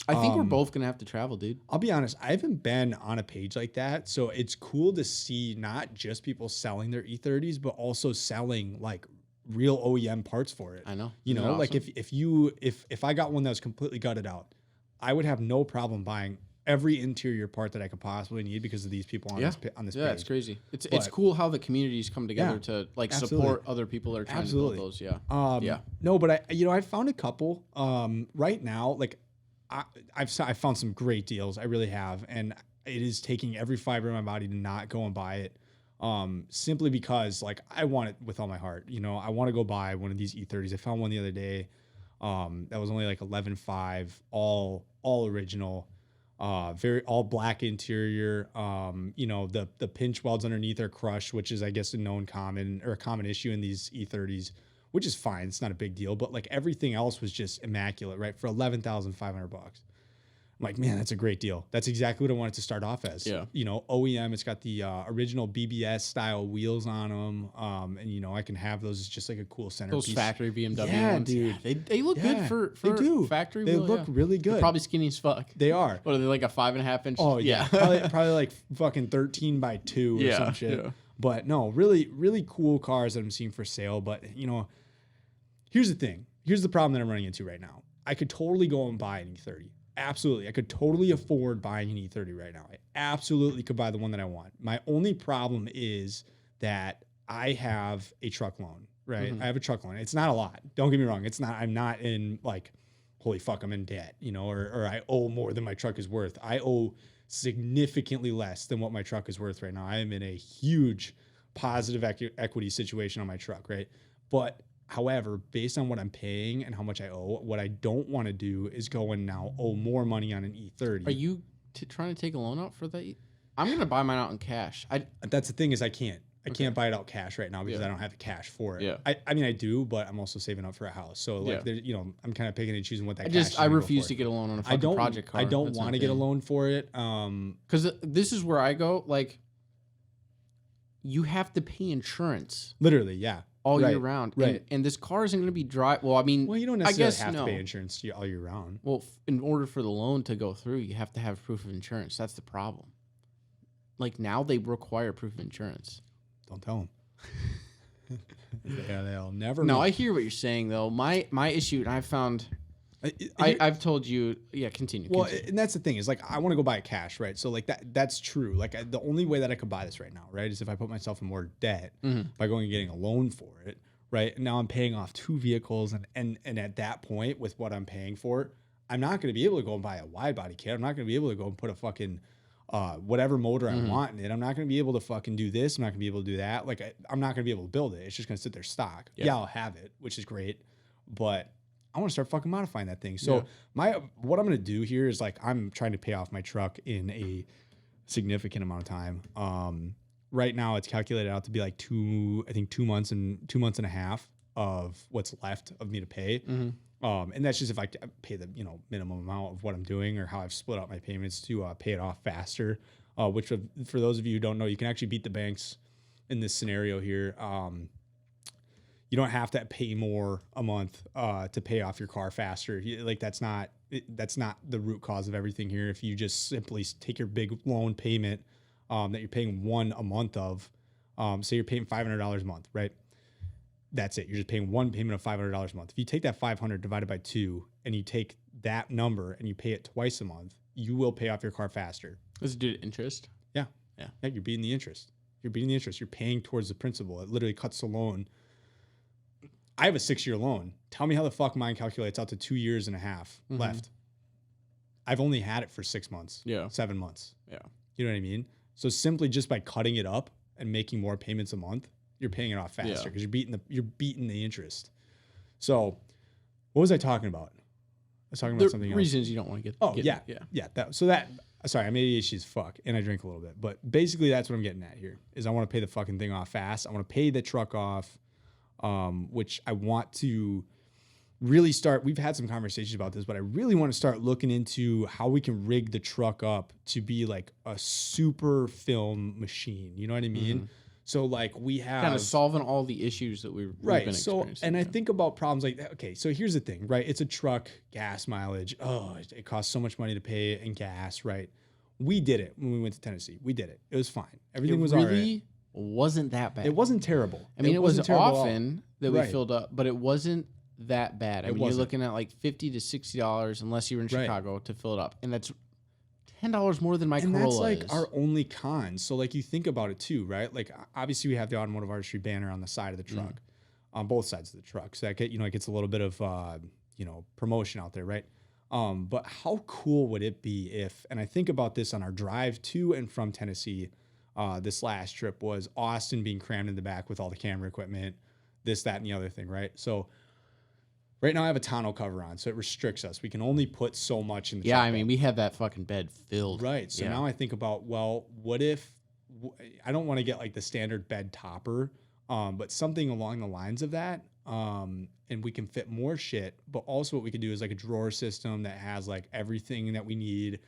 I think we're both gonna have to travel, dude. I'll be honest, I haven't been on a page like that. So it's cool to see not just people selling their E30s, but also selling like real OEM parts for it. I know. You Isn't know, that like awesome? if I got one that was completely gutted out, I would have no problem buying every interior part that I could possibly need because of these people on this page. Yeah, it's crazy. It's But- cool how the communities come together to like absolutely. support other people that are trying Absolutely. to build those. Yeah. Yeah. No, but I found a couple right now. Like I've found some great deals. I really have, and it is taking every fiber of my body to not go and buy it. Simply because like I want it with all my heart. I want to go buy one of these E30s. I found one the other day. That was only like 11.5, all original. Very all black interior. The pinch welds underneath are crushed, which is I guess a common issue in these E30s, which is fine. It's not a big deal, but like everything else was just immaculate, right? For $11,500. I'm like, man, that's a great deal. That's exactly what I wanted to start off as. Yeah. OEM, it's got the original BBS style wheels on them. And I can have those as just like a cool centerpiece. Those factory BMW Yeah, ones. dude. They look good for they do. factory They wheel, look really good. They're probably skinny as fuck. They are. What are they, like a 5.5 inch? Oh yeah, probably like fucking 13 by 2 or some shit. Yeah. But no, really, really cool cars that I'm seeing for sale. But here's the thing. Here's the problem that I'm running into right now. I could totally go and buy an E30. Absolutely. I could totally afford buying an E30 right now. I absolutely could buy the one that I want. My only problem is that I have a truck loan, right? Mm-hmm. I have a truck loan. It's not a lot. Don't get me wrong. I'm not in like, holy fuck, I'm in debt, or I owe more than my truck is worth. I owe significantly less than what my truck is worth right now. I am in a huge positive equity situation on my truck, right? But however, based on what I'm paying and how much I owe, what I don't want to do is go and now owe more money on an E30. Are you trying to take a loan out for that? I'm going to buy mine out in cash. That's the thing is I can't buy it out cash right now because Yeah. I don't have the cash for it. Yeah. I mean, I do, but I'm also saving up for a house. So like, I'm kind of picking and choosing what that cash is I gonna go refuse for. to get a loan on a fucking project car. I don't That's want my to get a thing. loan for it. Because this is where I go, like, you have to pay insurance Literally, yeah. all Right, year round. right. And this car isn't going to be dry. Well, I mean, Well, you don't I necessarily guess have no. to pay insurance all year round. Well, in order for the loan to go through, you have to have proof of insurance. That's the problem. Like now they require proof of insurance. Don't tell them. Yeah, they'll never. No, know. I hear what you're saying though. My issue, and I've found, I've told you, yeah, continue. Well, continue. and that's the thing is like I want to go buy it cash, right? So like that's true. Like the only way that I could buy this right now, right, is if I put myself in more debt by going and getting a loan for it, right? And now I'm paying off 2 vehicles, and at that point with what I'm paying for, I'm not going to be able to go and buy a wide body kit. I'm not going to be able to go and put a fucking whatever motor I want in it. I'm not going to be able to fucking do this. I'm not going to be able to do that. Like I'm not going to be able to build it. It's just going to sit there stock. Yeah, I'll have it, which is great, but I want to start fucking modifying that thing. So what I'm going to do here is like I'm trying to pay off my truck in a significant amount of time. Right now it's calculated out to be like 2 months and a half of what's left of me to pay. And that's just if I pay the minimum amount of what I'm doing or how I've split out my payments to pay it off faster. Which for those of you who don't know, you can actually beat the banks in this scenario here. You don't have to pay more a month to pay off your car faster. Like that's not the root cause of everything here. If you just simply take your big loan payment that you're paying one a month of, say you're paying $500 a month, right? That's it. You're just paying one payment of $500 a month. If you take that 500 divided by 2 and you take that number and you pay it twice a month, you will pay off your car faster. Is it due to interest? Yeah. Yeah. Yeah. You're beating the interest. You're paying towards the principal. It literally cuts the loan. I have a 6-year loan. Tell me how the fuck mine calculates out to 2 years and a half left. I've only had it for 6 months. Yeah. 7 months. Yeah. You know what I mean? So simply just by cutting it up and making more payments a month, you're paying it off faster because you're beating the interest. So what was I talking about? I was talking about something else. Reasons you don't want to get. Oh, get yeah. Sorry, I'm ADHD as fuck, and I drink a little bit. But basically, that's what I'm getting at here, is I want to pay the fucking thing off fast. I want to pay the truck off, which I want to really start. We've had some conversations about this, but I really want to start looking into how we can rig the truck up to be like a super film machine. You know what I mean? So like we have kind of solving all the issues that we've been So, experiencing. and I think about problems like that. Okay, so here's the thing, right? It's a truck, gas mileage. Oh, it costs so much money to pay in gas, right? We did it when we went to Tennessee. We did it. It was fine. Everything was all right. Wasn't that bad. It wasn't terrible. I mean, it was wasn't terrible at all. often that we filled up, but it wasn't that bad. I mean, you're wasn't. looking at like $50 to $60 unless you're in Right. Chicago to fill it up, and that's $10 more than my And Corolla that's like is. our only con. So like you think about it too, right? Like obviously we have the automotive artistry banner on the side of the truck, on both sides of the truck. So that it gets a little bit of promotion out there, right? But how cool would it be if, and I think about this on our drive to and from Tennessee, this last trip was Austin being crammed in the back with all the camera equipment, this, that, and the other thing, right? So Right now I have a tonneau cover on, so it restricts us. We can only put so much in the Yeah, truck I mean, bed. we have that fucking bed filled. Right. So Yeah. now I think about, well, what if I don't want to get like the standard bed topper, but something along the lines of that. And we can fit more shit, but also what we could do is like a drawer system that has like everything that we need,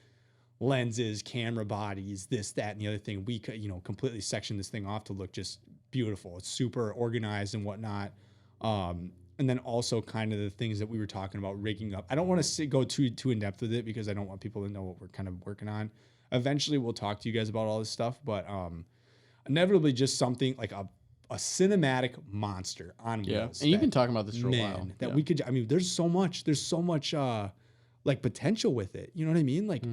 lenses, camera bodies, this, that, and the other thing. We could, completely section this thing off to look just beautiful. It's super organized and whatnot. And then also kind of the things that we were talking about rigging up. I don't want to go too in depth with it because I don't want people to know what we're kind of working on. Eventually we'll talk to you guys about all this stuff, but inevitably just something like a cinematic monster on wheels. And you've been talking about this for a while. That we could, I mean, there's so much like potential with it. You know what I mean? Like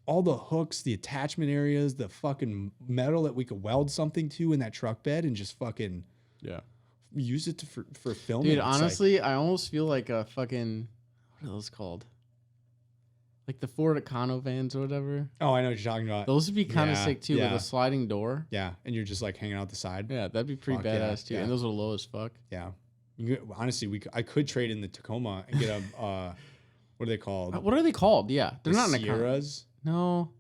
all the hooks, the attachment areas, the fucking metal that we could weld something to in that truck bed and just fucking use it for filming. Dude, honestly, I almost feel like a fucking, what are those called? Like the Ford Econo vans or whatever. Oh, I know what you're talking about. Those would be kind of sick too, with a sliding door. Yeah, and you're just like hanging out the side. Yeah, that'd be pretty badass too. Yeah. And those are low as fuck. Yeah. Honestly, I could trade in the Tacoma and get a, what are they called? What are they called? Yeah, they're not in a Sierras. No.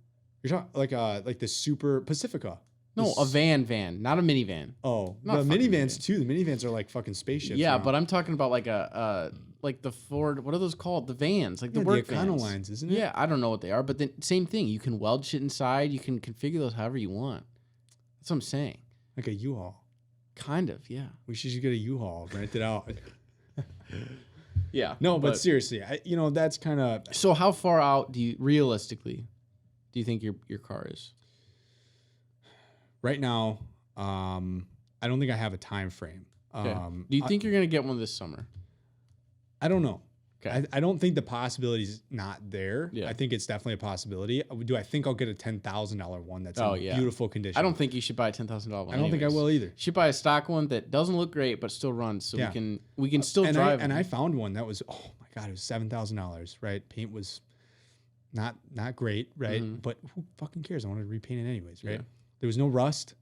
You're talking like the Super Pacifica. No, a van, not a minivan. Oh, Not the fucking minivans too. The minivans are like fucking spaceships. Yeah, now. but I'm talking about like like the Ford. What are those called? The vans, like the Yeah, work the Econo vans. lines, isn't it? Yeah, I don't know what they are, but then same thing. You can weld shit inside. You can configure those however you want. That's what I'm saying. Like a U-Haul. Kind of, yeah. We should just get a U-Haul, rent it out. Yeah. No, but seriously, that's kind of. So how far out do you realistically do you think your car is? Right now, I don't think I have a time frame. Okay. Do you think you're gonna get one this summer? I don't know. Okay. I don't think the possibility is not there. Yeah. I think it's definitely a possibility. Do I think I'll get a $10,000 one that's in beautiful condition? I don't think you should buy a $10,000 one. I don't think I will either. You should buy a stock one that doesn't look great but still runs, so Yeah. we can still and drive. I found one that was, oh my god, it was $7,000. Right, paint was not great, right? But who fucking cares? I wanted to repaint it anyways, right? Yeah. There was no rust.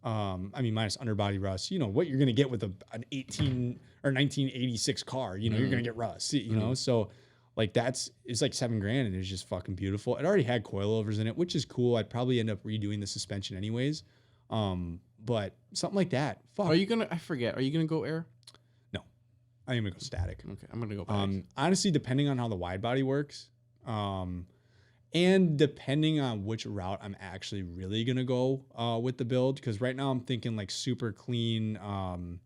I mean, minus underbody rust. You know what you're gonna get with an 18 or 1986 car. You know you're gonna get rust. You know, so like it's like $7,000 and it's just fucking beautiful. It already had coilovers in it, which is cool. I'd probably end up redoing the suspension anyways. But something like that. Fuck. Are you gonna? I forget. Are you gonna go air? No, I am gonna go static. Okay, I'm gonna go back. Honestly, depending on how the wide body works, and depending on which route I'm actually really gonna go with the build, because right now I'm thinking like super clean, kind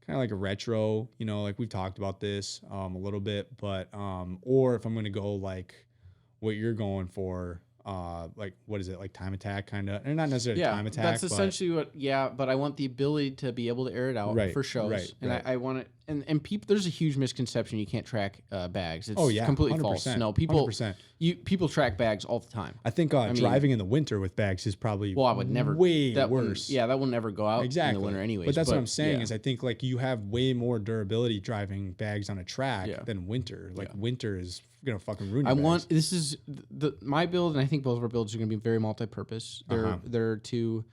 of like a retro. You know, like we've talked about this a little bit, but or if I'm gonna go like what you're going for. Like what is it, like time attack kind of, or not necessarily time attack. That's essentially what. Yeah, but I want the ability to be able to air it out for shows, and I want it. And people, there's a huge misconception you can't track bags. It's completely 100%, false. No, people 100%. People track bags all the time. I think driving in the winter with bags is probably I would never way that worse. That will never go out in the winter anyways. But that's what I'm saying is I think like you have way more durability driving bags on a track than winter. Like winter is gonna fucking ruin your bags. This is my build, and I think both of our builds are gonna be very multi-purpose. They're to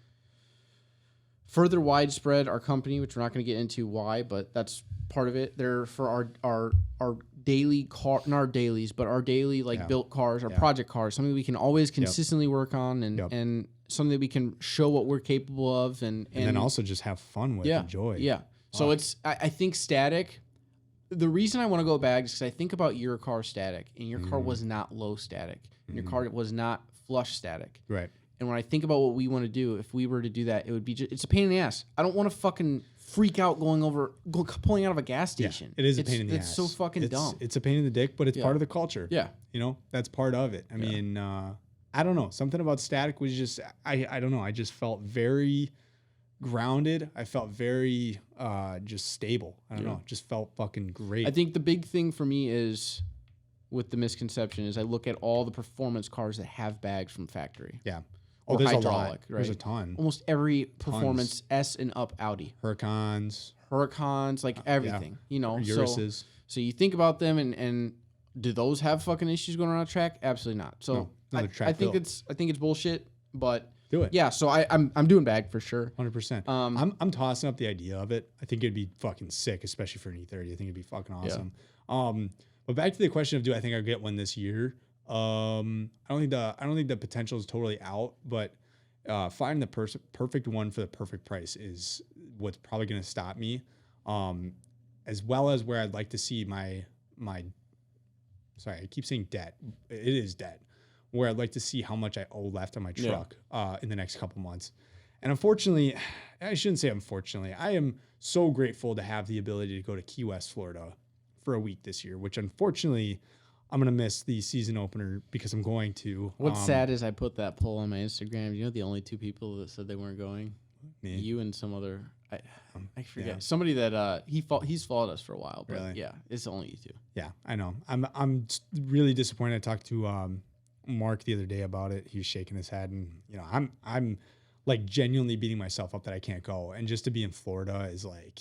further widespread our company, which we're not gonna get into why, but that's part of it. They're for our daily car, not our dailies, but our daily built cars, our project cars, something we can always consistently work on, and something that we can show what we're capable of, and then also just have fun with, enjoy. Yeah. So I think static. The reason I want to go bags is because I think about your car static, and your car was not low static, and your car was not flush static. Right. And when I think about what we want to do, if we were to do that, it would be it's a pain in the ass. I don't want to fucking freak out pulling out of a gas station. It is a pain in the ass. It's so fucking dumb. It's a pain in the dick, but it's part of the culture. Yeah. You know, that's part of it. I mean, I don't know. Something about static was just, I don't know. I just felt very grounded. I felt very just stable. I don't know. It just felt fucking great. I think the big thing for me is with the misconception is I look at all the performance cars that have bags from factory. Yeah. Or there's hydraulic, a lot. right? There's a ton. Almost every performance S and up Audi. Huracans, like everything. You know, Urises. So you think about them and do those have fucking issues going around a track? Absolutely not. So No, I think it's bullshit, but Do it. Yeah, so I'm doing bag for sure. 100%. I'm tossing up the idea of it. I think it'd be fucking sick, especially for an E30. I think it'd be fucking awesome. But back to the question of do I think I'll get one this year? I don't think the potential is totally out, but finding the perfect one for the perfect price is what's probably going to stop me. As well as where I'd like to see my sorry, I keep saying debt. It is debt. Where I'd like to see how much I owe left on my truck in the next couple months. And unfortunately, I shouldn't say unfortunately, I am so grateful to have the ability to go to Key West, Florida for a week this year, which unfortunately I'm going to miss the season opener because I'm going to. What's sad is I put that poll on my Instagram. You know the only two people that said they weren't going? Me. You and some other, I forget. Yeah. Somebody that he's followed us for a while, but really? Yeah, it's only you two. Yeah, I know. I'm really disappointed. I talked to Mark the other day about it. He was shaking his head, and I'm like genuinely beating myself up that I can't go. And just to be in Florida is like,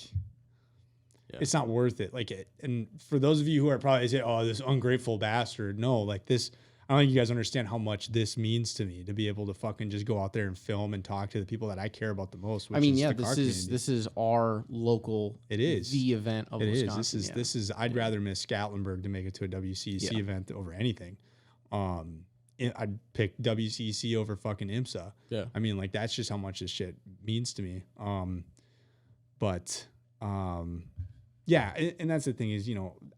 it's not worth it. Like, and for those of you who are probably saying, "Oh, this ungrateful bastard," no, like this. I don't think you guys understand how much this means to me to be able to fucking just go out there and film and talk to the people that I care about the most. Which this is our local. It is the event of Wisconsin. This is. I'd rather miss Gatlinburg to make it to a WCC event over anything. I'd pick WCC over fucking IMSA. Yeah, I mean, like that's just how much this shit means to me. Yeah, and that's the thing is,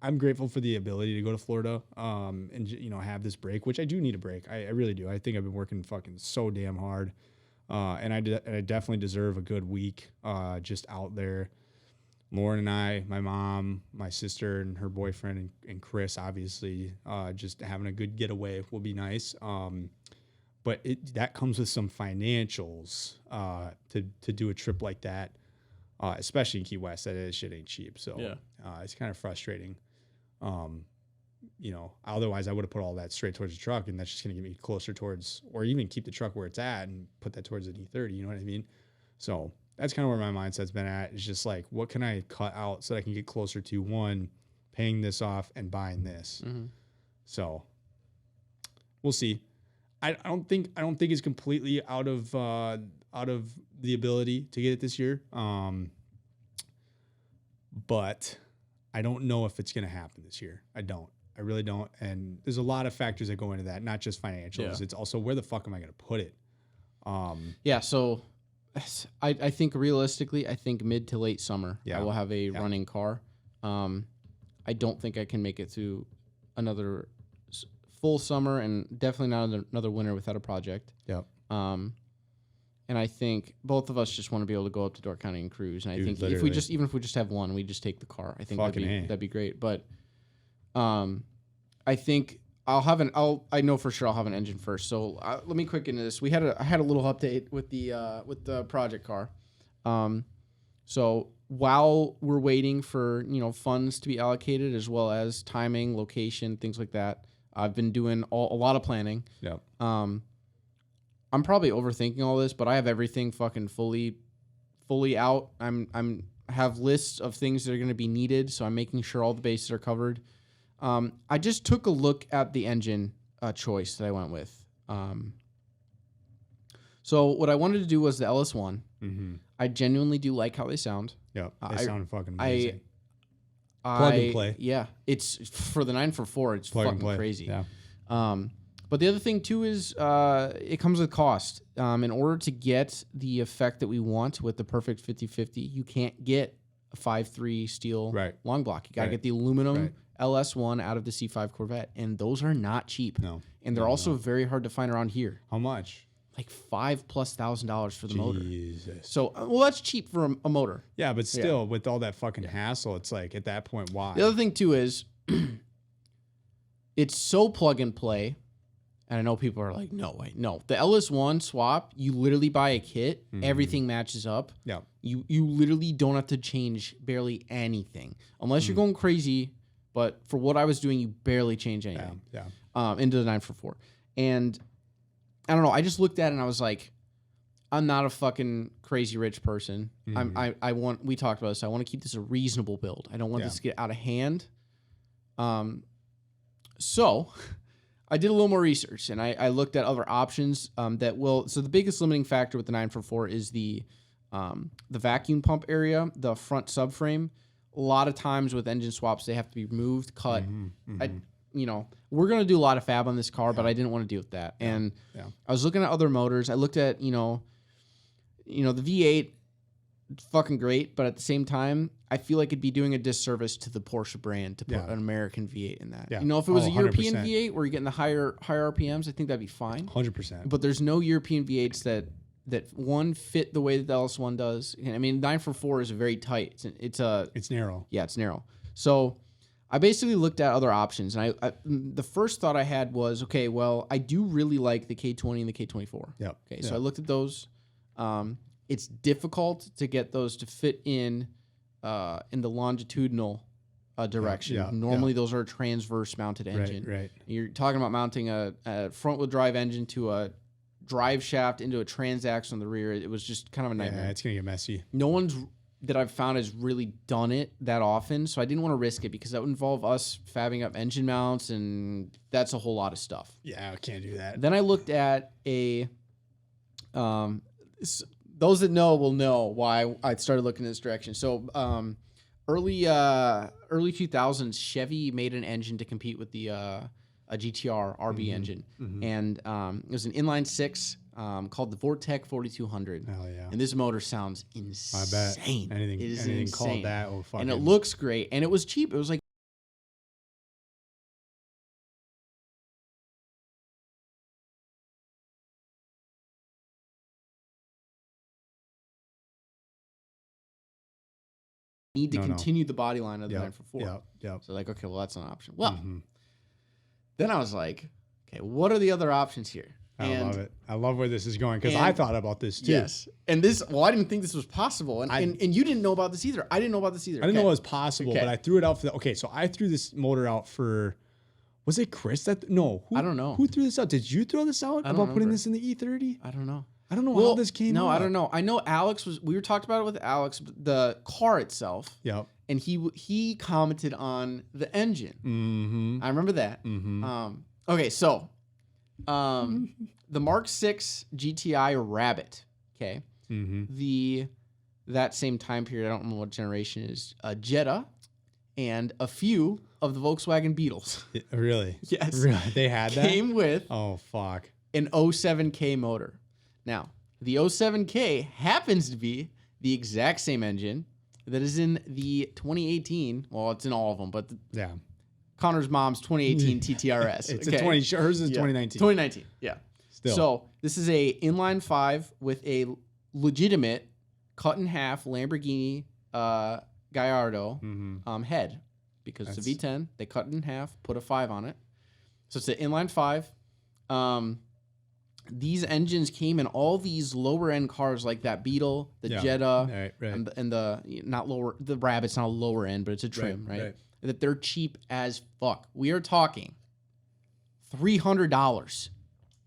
I'm grateful for the ability to go to Florida, and have this break, which I do need a break. I really do. I think I've been working fucking so damn hard, and I definitely deserve a good week, just out there. Lauren and I, my mom, my sister, and her boyfriend, and Chris, obviously, just having a good getaway will be nice. But that comes with some financials to do a trip like that. Especially in Key West, that shit ain't cheap. So it's kind of frustrating. Otherwise I would have put all that straight towards the truck, and that's just going to get me closer towards, or even keep the truck where it's at and put that towards an E30. You know what I mean? So that's kind of where my mindset's been at. It's just like, what can I cut out so that I can get closer to one, paying this off and buying this. Mm-hmm. So we'll see. I don't think it's completely out of the ability to get it this year. But I don't know if it's going to happen this year. I really don't. And there's a lot of factors that go into that, not just financials. Yeah. It's also where the fuck am I going to put it? So I think realistically, mid to late summer, I will have a running car. I don't think I can make it through another full summer, and definitely not another winter without a project. Yep. And I think both of us just want to be able to go up to Door County and cruise. And I think if we just have one, we just take the car. I think that'd be great. But I think I know for sure I'll have an engine first. So let me quick into this. I had a little update with the project car. So while we're waiting for funds to be allocated, as well as timing, location, things like that, I've been doing a lot of planning. Yep. I'm probably overthinking all this, but I have everything fucking fully out. I have lists of things that are going to be needed, so I'm making sure all the bases are covered. I just took a look at the engine choice that I went with. So what I wanted to do was the LS1. Mm-hmm. I genuinely do like how they sound. Yeah, they sound fucking amazing. Plug and play. Yeah, it's for the 944. It's plug fucking crazy. Yeah. But the other thing too is it comes with cost. In order to get the effect that we want with the perfect 50/50, you can't get a 5.3 steel long block. You got to get the aluminum LS1 out of the C5 Corvette, and those are not cheap. No, and they're also very hard to find around here. How much? Like $5,000+ for the motor. So, that's cheap for a motor. Yeah, but still, with all that fucking hassle, it's like at that point, why? The other thing too is it's so plug and play. And I know people are like, no. The LS1 swap, you literally buy a kit, everything matches up. Yeah. You literally don't have to change barely anything. Unless you're going crazy, but for what I was doing, you barely change anything. Yeah. Into the 944. And I don't know, I just looked at it and I was like, I'm not a fucking crazy rich person. We talked about this, I want to keep this a reasonable build. I don't want this to get out of hand. So I did a little more research and I looked at other options that will. So the biggest limiting factor with the 944 is the vacuum pump area, the front subframe. A lot of times with engine swaps, they have to be removed, cut. We're gonna do a lot of fab on this car, but I didn't want to deal with that. And I was looking at other motors. I looked at the V8, fucking great, but at the same time, I feel like it'd be doing a disservice to the Porsche brand to put an American V8 in that. Yeah. If it was a European 100%. V8 where you're getting the higher RPMs, I think that'd be fine. 100%. But there's no European V8s that one fit the way that the LS1 does. I mean, 944 is very tight. It's narrow. Yeah, it's narrow. So I basically looked at other options, and I the first thought I had was, okay, well, I do really like the K20 and the K24. Yep. Okay, so I looked at those. It's difficult to get those to fit in the longitudinal direction. Yeah, Normally, those are a transverse mounted engine. Right. You're talking about mounting a front wheel drive engine to a drive shaft into a transaxle in the rear. It was just kind of a nightmare. Yeah, it's gonna get messy. No one's that I've found has really done it that often, so I didn't want to risk it because that would involve us fabbing up engine mounts, and that's a whole lot of stuff. Yeah, I can't do that. Then I looked at those that know will know why I started looking in this direction. So early 2000s, Chevy made an engine to compete with the a GTR RB engine, and it was an inline six called the Vortec 4200. Hell yeah! And this motor sounds insane. I bet anything called that will fucking. And it looks great, and it was cheap. It was like need to continue the body line of the 944. Yep. So like, okay, well that's an option. Well, then I was like, okay, what are the other options here? I love it. I love where this is going because I thought about this too. Yes. And I didn't think this was possible. And you didn't know about this either. I didn't know about this either. I didn't know it was possible, but I threw it out for so I threw this motor out for, was it Chris no. I don't know. Who threw this out? Did you throw this out about putting this in the E30? I don't know. I don't know how this came out. No, I don't know. I know we were talked about it with Alex, the car itself. Yep. And he commented on the engine. Mm-hmm. I remember that. Mm-hmm. Okay, so the Mark 6 GTI Rabbit, okay? Mm-hmm. That same time period, I don't remember what generation it is, a Jetta and a few of the Volkswagen Beetles. Really? Yes. Really? They had that? Came with oh, fuck. an 07K motor. Now, the 07K happens to be the exact same engine that is in the 2018. Well, it's in all of them, but Connor's mom's 2018 TTRS. It's a 20. Hers is 2019. 2019. Yeah. Still. So this is a inline 5 with a legitimate cut in half Lamborghini Gallardo head, because it's a V10. They cut it in half, put a 5 on it. So it's an inline 5. These engines came in all these lower end cars like that Beetle, the Jetta, right. and the Rabbit's not a lower end, but it's a trim, right? That they're cheap as fuck. We are talking $300.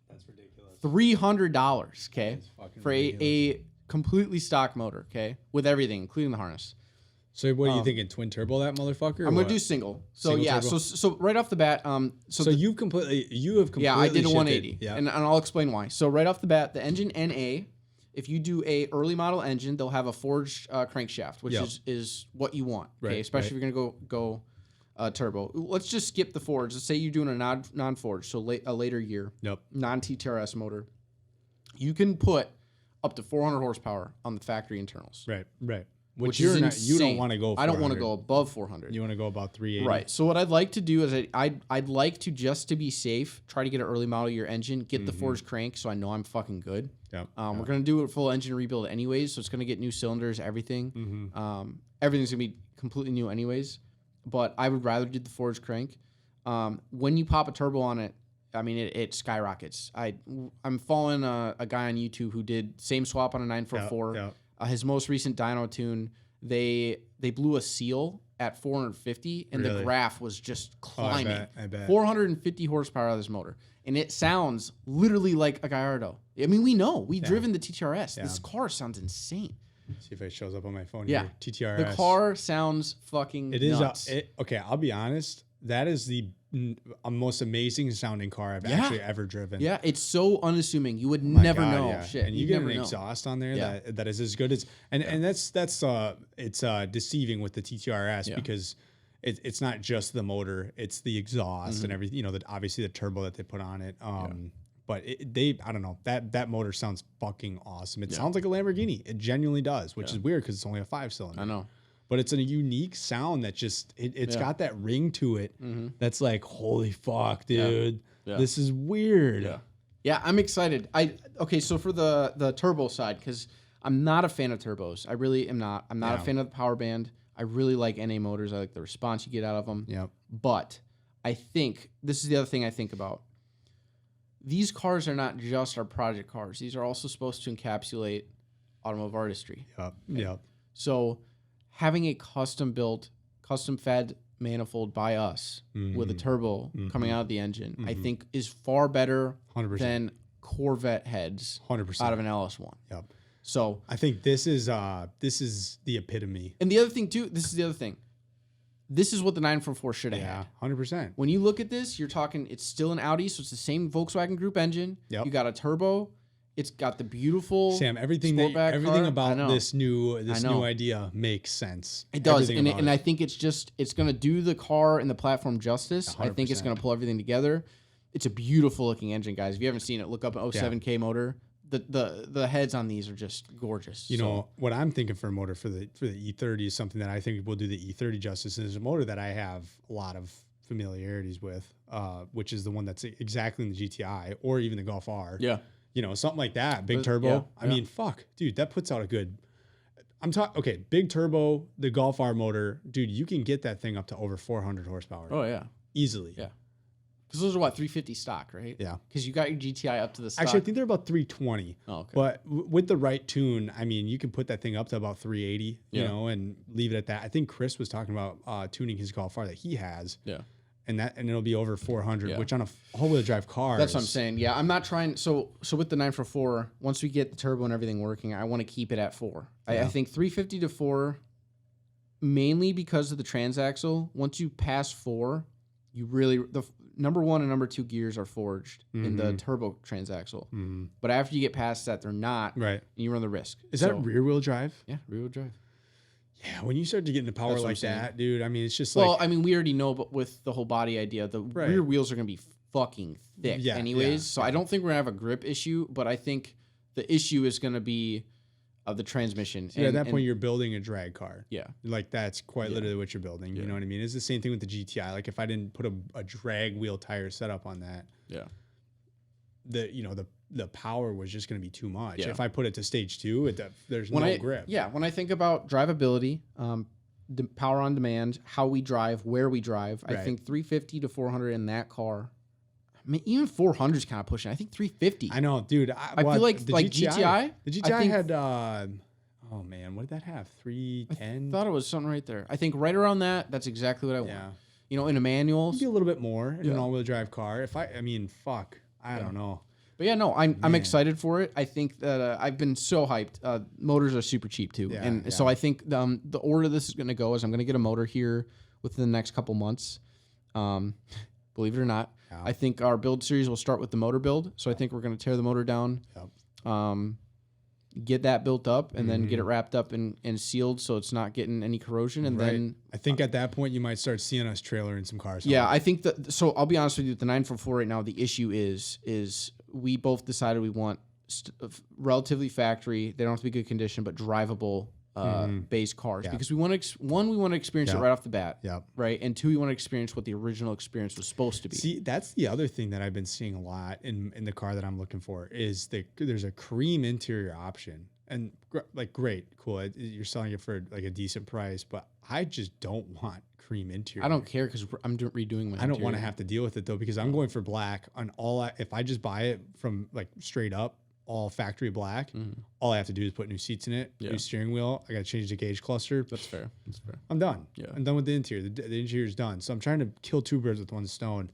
That's ridiculous. $300, okay, for ridiculous. a completely stock motor, okay, with everything, including the harness. So what are you thinking? Twin turbo that motherfucker? I'm gonna do single. So Single turbo? so right off the bat, So you have completely yeah, I did a shifted. 180, Yeah. and I'll explain why. So right off the bat, the engine NA, if you do a early model engine, they'll have a forged crankshaft, which is what you want, okay, especially if you're gonna go turbo. Let's just skip the forged. Let's say you're doing a non-forged, so a later year, non-TTRS motor. You can put up to 400 horsepower on the factory internals. Right. Which you're is not, you don't insane. want to go. I don't want to 400. go above 400. You want to go about 380. Right. So what I'd like to do is I'd like to, just to be safe, try to get an early model year engine, get the forged crank, so I know I'm fucking good. Yep. We're gonna do a full engine rebuild anyways, so it's gonna get new cylinders, everything. Everything's gonna be completely new anyways. But I would rather do the forged crank. When you pop a turbo on it, I mean it skyrockets. I'm following a guy on YouTube who did same swap on a 944. Yep. His most recent dyno tune, they blew a seal at 450, and the graph was just climbing. I bet. 450 horsepower out of this motor, and it sounds literally like a Gallardo. I mean, we know we've driven the TTRS. This car sounds insane. See if it shows up on my phone. Yeah, here. TTRS. The car sounds fucking nuts. Okay, I'll be honest. That is the a most amazing sounding car I've Yeah. actually ever driven. Yeah, it's so unassuming. You would My never God, know. yeah. Shit, And you you'd get never an know. exhaust on there Yeah. that is as good as and that's it's deceiving with the TTRS Yeah. because it's not just the motor, it's the exhaust and everything, obviously the turbo that they put on it. But I don't know, that motor sounds fucking awesome. It sounds like a Lamborghini. It genuinely does, which is weird because it's only a 5-cylinder. I know. But it's a unique sound that just it's got that ring to it that's like, holy fuck, dude. Yeah. This is weird. Yeah, I'm excited. So for the turbo side, because I'm not a fan of turbos. I really am not. I'm not a fan of the power band. I really like NA motors. I like the response you get out of them. Yep. But I think this is the other thing I think about. These cars are not just our project cars. These are also supposed to encapsulate automotive artistry. Yep. So having a custom built, custom fed manifold by us with a turbo coming out of the engine, I think is far better 100%. than Corvette heads 100%. out of an LS1. Yep. So I think this is the epitome. and the other thing too, this is the other thing. This is what the 944 should have had. 100%. When you look at this, you're talking, it's still an Audi, so it's the same Volkswagen Group engine. Yep. You got a turbo. It's got the beautiful Sam, everything Sportback car. about I know. this new know. idea makes sense. It does, Everything about and it. I think it's going to do the car and the platform justice. I think it's 100%. going to pull everything together. It's a beautiful looking engine, guys. If you haven't seen it, look up an 07K motor. The heads on these are just gorgeous. You know what I'm thinking for a motor for the E30 is something that I think will do the E30 justice. And it's a motor that I have a lot of familiarities with, which is the one that's exactly in the GTI or even the Golf R. Yeah. Something like that, big But- turbo. yeah, I mean, fuck, dude, that puts out a good. I'm talking. Okay, big turbo, the Golf R motor, dude. You can get that thing up to over 400 horsepower Oh yeah. easily. Yeah. Because those are what 350 stock, right? Yeah. Because you got your GTI up to the stock. Actually, I think they're about 320. Oh, okay. But with the right tune, I mean, you can put that thing up to about 380, Yeah. and leave it at that. I think Chris was talking about tuning his Golf R that he has, Yeah. and it'll be over 400, Yeah. which on a all-wheel drive car. That's what I'm saying. Yeah, I'm not trying. So with the 944, once we get the turbo and everything working, I want to keep it at 4. I think 350 to 4, mainly because of the transaxle. Once you pass 4, you really the number 1 and number 2 gears are forged in the turbo transaxle. But after you get past that, they're not. Right. And you run the risk. Is that rear-wheel drive? Yeah, rear-wheel drive. Yeah, when you start to get into power That's what like I'm saying. that, dude, I mean, it's just Well, like, I mean, we already know, but with the whole body idea, the rear wheels are going to be fucking thick Yeah, anyways. yeah, So I don't think we're going to have a grip issue, but I think the issue is going to be the transmission. yeah, at that point, you're building a drag car. yeah. Like, that's quite literally what you're building. You know what I mean? It's the same thing with the GTI. Like, if I didn't put a drag wheel tire setup on that, Yeah. the power was just going to be too much. Yeah. If I put it to stage 2, there's no grip. Yeah, when I think about drivability, the power on demand, how we drive, where we drive, I Right. think 350 to 400 in that car. I mean, even 400 is kind of pushing. I think 350. I know, dude. I feel like GTI. The GTI had, oh man, what did that have? 310? I thought it was something right there. I think right around that. That's exactly what I want. Yeah. You know, in a manual. Maybe a little bit more in Yeah. an all-wheel drive car. I mean, fuck, I don't know. But yeah, no, I'm excited for it. I think that I've been so hyped. Motors are super cheap too, Yeah, and yeah. so I think the order this is going to go is I'm going to get a motor here within the next couple months. Believe it or not, Yeah. I think our build series will start with the motor build. So I think we're going to tear the motor down, get that built up, and then get it wrapped up and sealed so it's not getting any corrosion. And then I think at that point you might start seeing us trailering some cars. yeah, home. I think that. So I'll be honest with you. With the 944 right now, the issue is we both decided we want relatively factory. They don't have to be good condition, but drivable base cars because we want to we want to experience it right off the bat. Yep. Right, and 2, we want to experience what the original experience was supposed to be. See, that's the other thing that I've been seeing a lot in the car that I'm looking for is there's a cream interior option. And great, cool. You're selling it for like a decent price, but I just don't want cream interior. I don't care because I'm redoing my. I don't want to interior. have to deal with it though because I'm going for black on if I just buy it from like straight up all factory black, all I have to do is put new seats in it, new steering wheel. I got to change the gauge cluster. That's fair. That's fair. I'm done. Yeah. I'm done with the interior. The interior's done. So I'm trying to kill 2 birds with 1 stone.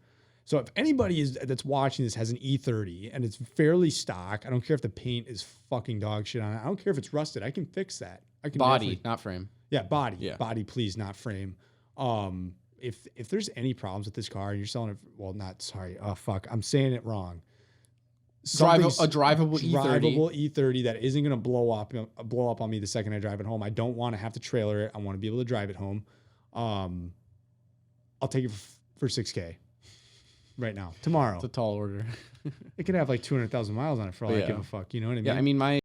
So if anybody that's watching this has an E30 and it's fairly stock, I don't care if the paint is fucking dog shit on it. I don't care if it's rusted. I can fix that. I can Body, definitely- not frame. Yeah, body. Yeah. Body, please, not frame. if there's any problems with this car and you're selling it, well, not sorry. Oh fuck, I'm saying it wrong. Drivable E30. Drivable E30 that isn't gonna blow up on me the second I drive it home. I don't want to have to trailer it. I want to be able to drive it home. I'll take it for $6,000 right now, tomorrow. It's a tall order. It could have like 200,000 miles on it for all I give a fuck. You know what I mean? Yeah, I mean my.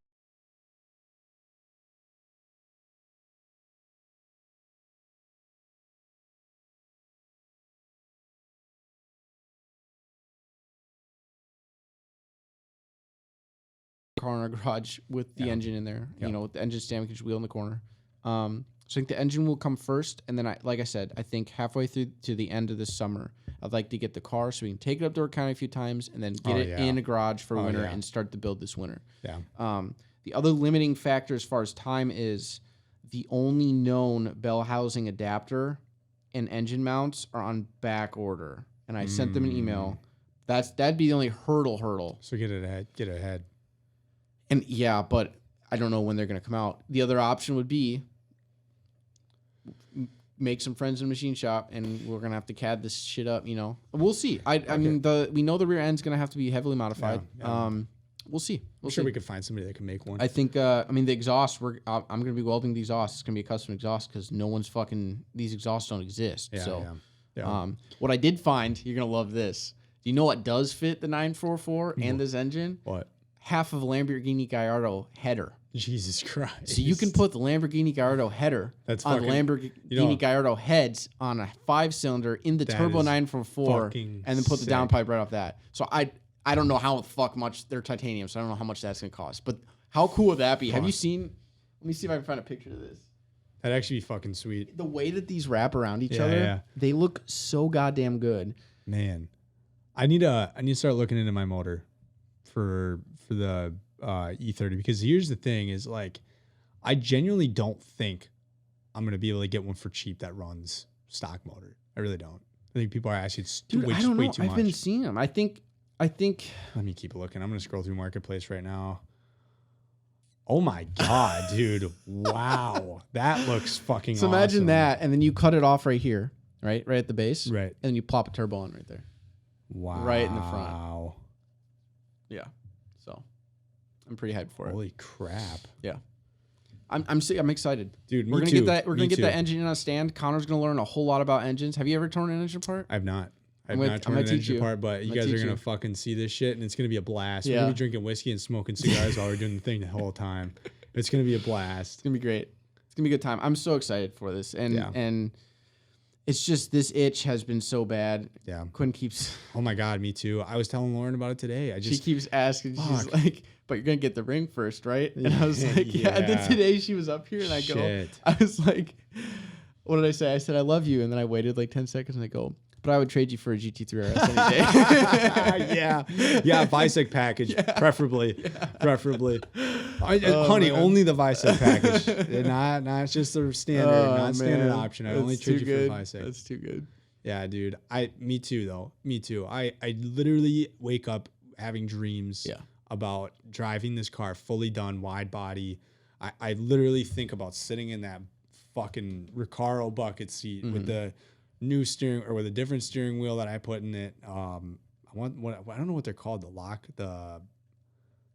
Car in our garage with the engine in there, you know, with the engine sandwich wheel in the corner. So I think the engine will come first, and then like I said, I think halfway through to the end of this summer, I'd like to get the car so we can take it up to our county a few times, and then get it in a garage for winter and start to build this winter. Yeah. The other limiting factor as far as time is the only known bell housing adapter and engine mounts are on back order, and I sent them an email. That'd be the only hurdle. So get it ahead. And yeah, but I don't know when they're going to come out. The other option would be make some friends in the machine shop, and we're going to have to CAD this shit up, you know. We'll see. I mean, we know the rear end's going to have to be heavily modified. Yeah. We'll see. I'm sure we could find somebody that can make one. I think, I mean, the exhaust, I'm going to be welding the exhaust. It's going to be a custom exhaust because these exhausts don't exist. What I did find, you're going to love this. Do you know what does fit the 944 and this engine? What? Half of a Lamborghini Gallardo header. Jesus Christ. So you can put the Lamborghini Gallardo header on the Lamborghini Gallardo heads on a 5-cylinder in the Turbo 944 and then put the downpipe right off that. So I don't know how the fuck much they're titanium, so I don't know how much that's going to cost. But how cool would that be? Have you seen... Let me see if I can find a picture of this. That'd actually be fucking sweet. The way that these wrap around each other, they look so goddamn good. Man. I need to start looking into my motor for the E30, because here's the thing is, like, I genuinely don't think I'm going to be able to get one for cheap that runs stock motor. I really don't. I think people are asking way too much. I've been seeing them. I think let me keep looking. I'm going to scroll through Marketplace right now. Oh my God, dude. Wow. That looks fucking awesome. So imagine that, and then you cut it off right here, right at the base. Right. And then you plop a turbo on right there. Wow. Right in the front. Yeah. So I'm pretty hyped for it. Holy crap. Yeah. I'm excited. Dude, we're gonna get that engine in a stand. Connor's gonna learn a whole lot about engines. Have you ever torn an engine apart? I've not. I've not torn an engine apart, but you guys are gonna fucking see this shit, and it's gonna be a blast. We're gonna be drinking whiskey and smoking cigars while we're doing the thing the whole time. It's gonna be a blast. It's gonna be great. It's gonna be a good time. I'm so excited for this. And it's just this itch has been so bad. Yeah. Quinn keeps... Oh, my God. Me too. I was telling Lauren about it today. She keeps asking. Fuck. She's like, but you're going to get the ring first, right? And I was like, yeah. And then today she was up here and I was like, what did I say? I said, I love you. And then I waited like 10 seconds and I go, but I would trade you for a GT3 RS any day. Yeah, Visec package, preferably. Honey, only the Visec package. Not just the standard, standard option. I only trade you for Visec. That's too good. Yeah, dude. Me too, though. Me too. I literally wake up having dreams about driving this car fully done, wide body. I literally think about sitting in that fucking Recaro bucket seat with the new steering, or with a different steering wheel that I put in it. I don't know what they're called. The lock ones.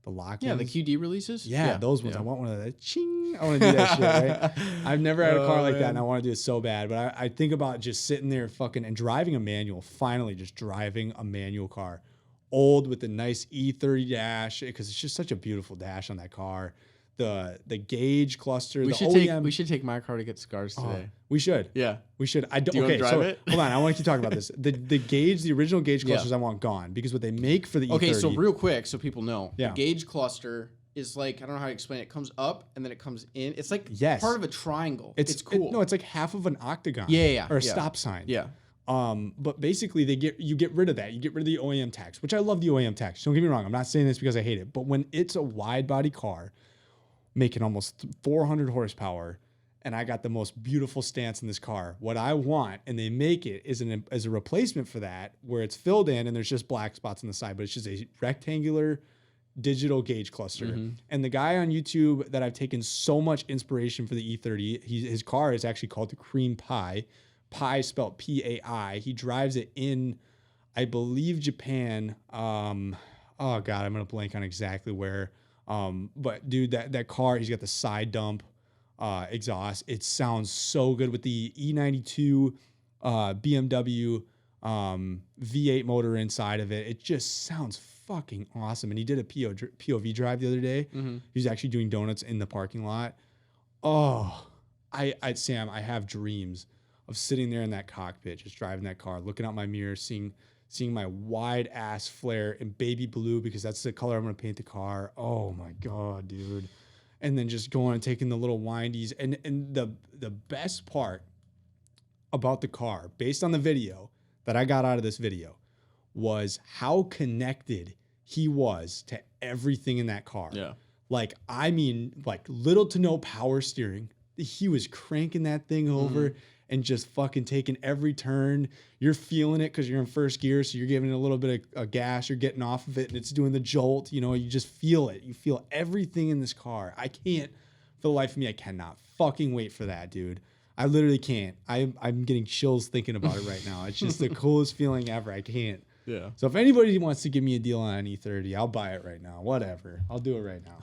The QD releases. Yeah, those ones. I want one of the ching. I want to do that shit. Right. I've never had a car like that, and I want to do it so bad. But I think about just sitting there fucking and driving a manual. Finally, just driving a manual car, old with the nice E30 dash, because it's just such a beautiful dash on that car. The gauge cluster. We should take my car to get scars today. We should. Yeah. We should. Do you want to drive it? Hold on. I want to keep talking about this. The original gauge clusters I want gone, because what they make for the E30. Okay, so real quick, so people know. The gauge cluster is like, I don't know how to explain it. It comes up and then it comes in. It's like part of a triangle. It's cool. It's like half of an octagon. Yeah. Or a stop sign. Yeah. But basically you get rid of that. You get rid of the OEM tax, which I love the OEM tax. Don't get me wrong. I'm not saying this because I hate it. But when it's a wide body car making almost 400 horsepower, and I got the most beautiful stance in this car, what I want, and they make it, is as a replacement for that, where it's filled in and there's just black spots on the side, but it's just a rectangular digital gauge cluster. And the guy on YouTube that I've taken so much inspiration for the E30, his car is actually called the Cream Pie, Pi spelled Pai. He drives it in, I believe, Japan. Oh God, I'm gonna blank on exactly where. But dude, that car, he's got the side dump exhaust. It sounds so good with the E92 BMW V8 motor inside of it. It just sounds fucking awesome. And he did a POV drive the other day. Mm-hmm. He was actually doing donuts in the parking lot. Oh, Sam, I have dreams of sitting there in that cockpit, just driving that car, looking out my mirror, seeing my wide ass flare in baby blue, because that's the color I'm going to paint the car. Oh my God, dude. And then just going and taking the little windies. And the best part about the car, based on the video that I got out of this video, was how connected he was to everything in that car. Yeah. Like, I mean, like little to no power steering. He was cranking that thing over and just fucking taking every turn. You're feeling it because you're in first gear, so you're giving it a little bit of gas. You're getting off of it, and it's doing the jolt. You know, you just feel it. You feel everything in this car. I can't, for the life of me, I cannot fucking wait for that, dude. I literally can't. I'm getting chills thinking about it right now. It's just the coolest feeling ever. I can't. Yeah. So if anybody wants to give me a deal on an E30, I'll buy it right now. Whatever. I'll do it right now.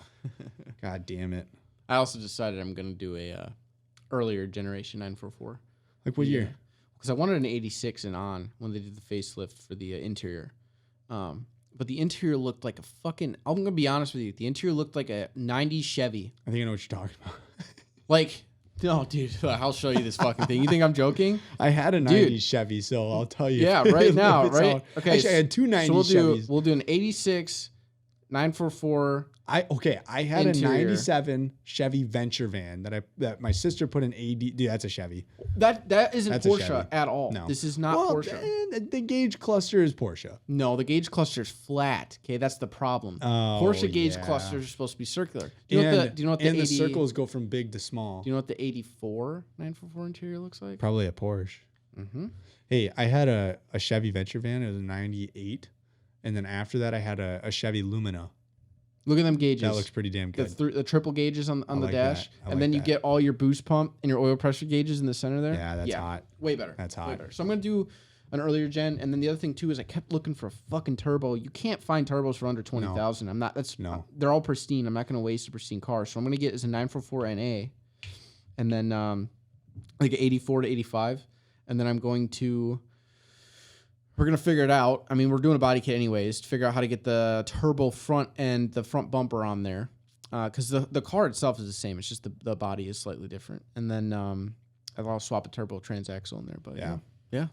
God damn it. I also decided I'm going to do a earlier generation 944. Like what year? Because I wanted an 86 and on when they did the facelift for the interior. But the interior looked like a fucking... I'm going to be honest with you. The interior looked like a 90s Chevy. I think I know what you're talking about. Like... No, dude, I'll show you this fucking thing. You think I'm joking? I had a 90s Chevy, so I'll tell you. Yeah, right now, right? Okay. Actually, I had two 90s Chevys. We'll do an 86 944. I had interior. a 97 Chevy Venture van that my sister put an AD. Dude, that's a Chevy. That isn't That's a Porsche Chevy. at all. No. This is not Well, Porsche. The gauge cluster is Porsche. No, the gauge cluster is flat. Okay, that's the problem. Oh, Porsche gauge yeah. clusters are supposed to be circular. Do you know what the and the 80 circles go from big to small. Do you know what the 84 944 interior looks like? Probably a Porsche. Mm-hmm. Hey, I had a Chevy Venture van. It was a 98. And then after that, I had a Chevy Lumina. Look at them gauges. That looks pretty damn good. The triple gauges on the like dash, that. and then you get all your boost pump and your oil pressure gauges in the center there. Yeah, that's hot. Way better. That's Way hot. better. So I'm gonna do an earlier gen, and then the other thing too is I kept looking for a fucking turbo. You can't find turbos for under 20,000. I'm not. That's No. They're all pristine. I'm not gonna waste a pristine car. So I'm gonna get as a 944 NA, and then like an 84 to 85, and then I'm going to. We're going to figure it out. I mean, we're doing a body kit anyways to figure out how to get the turbo front and the front bumper on there. Because the car itself is the same. It's just the body is slightly different. And then I'll swap a turbo transaxle in there. But yeah.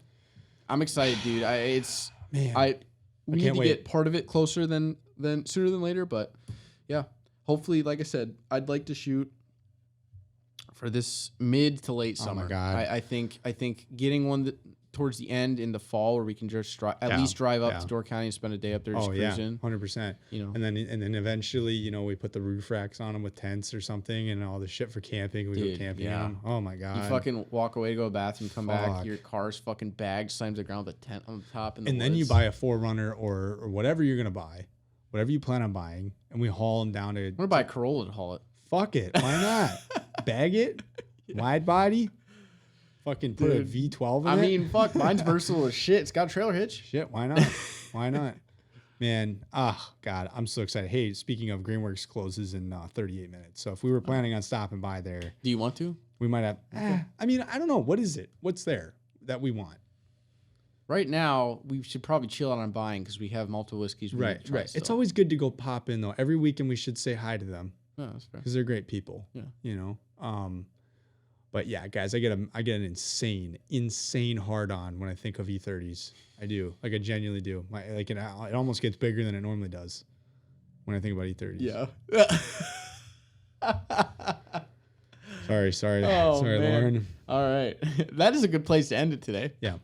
I'm excited, dude. We need can't to wait. get part of it closer than sooner than later. But yeah, hopefully, like I said, I'd like to shoot for this mid to late summer. Oh my God. I think getting one towards the end in the fall where we can just at least drive up to Door County and spend a day up there just cruising. 100%. You know, And then eventually, you know, we put the roof racks on them with tents or something and all the shit for camping. We Dude, go camping yeah. on them. Oh my God. you fucking walk away to go to the bathroom, come back, Fuck. your car's fucking bagged, slams the ground with a tent on the top. In the And then you woods. buy a 4Runner or whatever you're going to buy, whatever you plan on buying, and we haul them down to... I'm going to buy a Corolla to haul it. Fuck it. Why not? Bag it. Wide body. Fucking put a V12 in it. I mean, fuck, mine's versatile as shit. It's got a trailer hitch. Shit, why not? Why not? Man, God, I'm so excited. Hey, speaking of, Greenworks closes in 38 minutes. So if we were planning on stopping by there, Do you want to? we might have... I mean, I don't know. What is it? What's there that we want? Right now, we should probably chill out on buying because we have multiple whiskeys. We need to try Right. still. It's always good to go pop in, though. Every weekend we should say hi to them Yeah, that's fair. because they're great people. Yeah. You know? But yeah, guys, I get an insane hard on when I think of E30s. I do. Like, I genuinely do. It almost gets bigger than it normally does when I think about E30s. Yeah. Sorry, Oh, sorry, man. Lauren. All right. That is a good place to end it today. Yeah.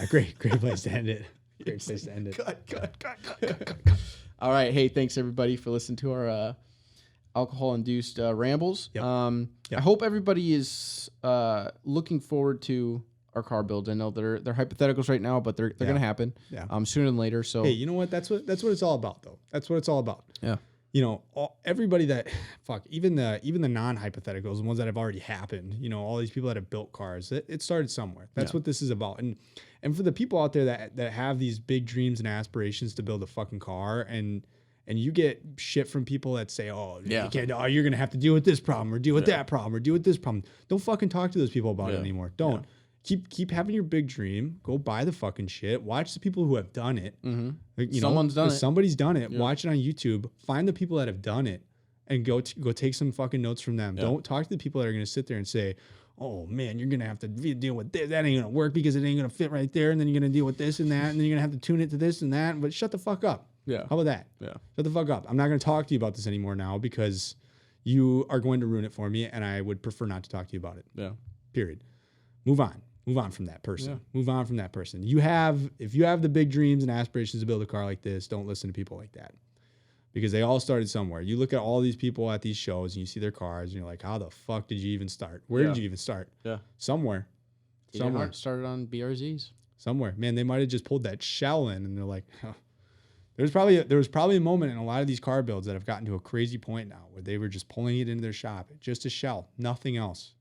Great place to end it. Great place to end it. Cut. All right. Hey, thanks everybody for listening to our alcohol-induced rambles. Yep. I hope everybody is looking forward to our car builds. I know they're hypotheticals right now, but they're gonna happen. Yeah. Sooner than later. So Hey, you know what? That's what it's all about, though. That's what it's all about. yeah. everybody that even the non-hypotheticals, the ones that have already happened, all these people that have built cars, it started somewhere. That's what this is about. And for the people out there that have these big dreams and aspirations to build a fucking car, and you get shit from people that say, oh, you can't, you're going to have to deal with this problem or deal with that problem or deal with this problem. Don't fucking talk to those people about it anymore. Don't. Keep having your big dream. Go buy the fucking shit. Watch the people who have done it. Mm-hmm. Someone's done it. Somebody's done it. Yeah. Watch it on YouTube. Find the people that have done it, and go take some fucking notes from them. Yeah. Don't talk to the people that are going to sit there and say, "Oh man, you're going to have to deal with this. That ain't going to work because it ain't going to fit right there." And then you're going to deal with this and that, and then you're going to have to tune it to this and that. But shut the fuck up. Yeah. How about that? Yeah. Shut the fuck up. I'm not going to talk to you about this anymore now because you are going to ruin it for me, and I would prefer not to talk to you about it. Yeah. Period. Move on. Move on from that person. Yeah. Move on from that person. If you have the big dreams and aspirations to build a car like this, don't listen to people like that, because they all started somewhere. You look at all these people at these shows and you see their cars and you're like, how the fuck did you even start? Where did you even start? Yeah. Somewhere. Somewhere. Started on BRZs. Somewhere. Man, they might have just pulled that shell in and they're like, huh. There was probably a moment in a lot of these car builds that have gotten to a crazy point now where they were just pulling it into their shop, just a shell, nothing else.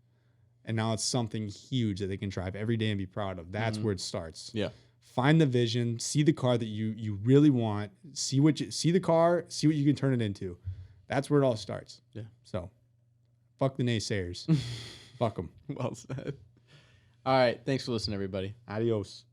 And now it's something huge that they can drive every day and be proud of. That's where it starts. Yeah. Find the vision, see the car that you really want, see the car, see what you can turn it into. That's where it all starts. Yeah. So, fuck the naysayers. Fuck them. Well said. All right. Thanks for listening, everybody. Adios.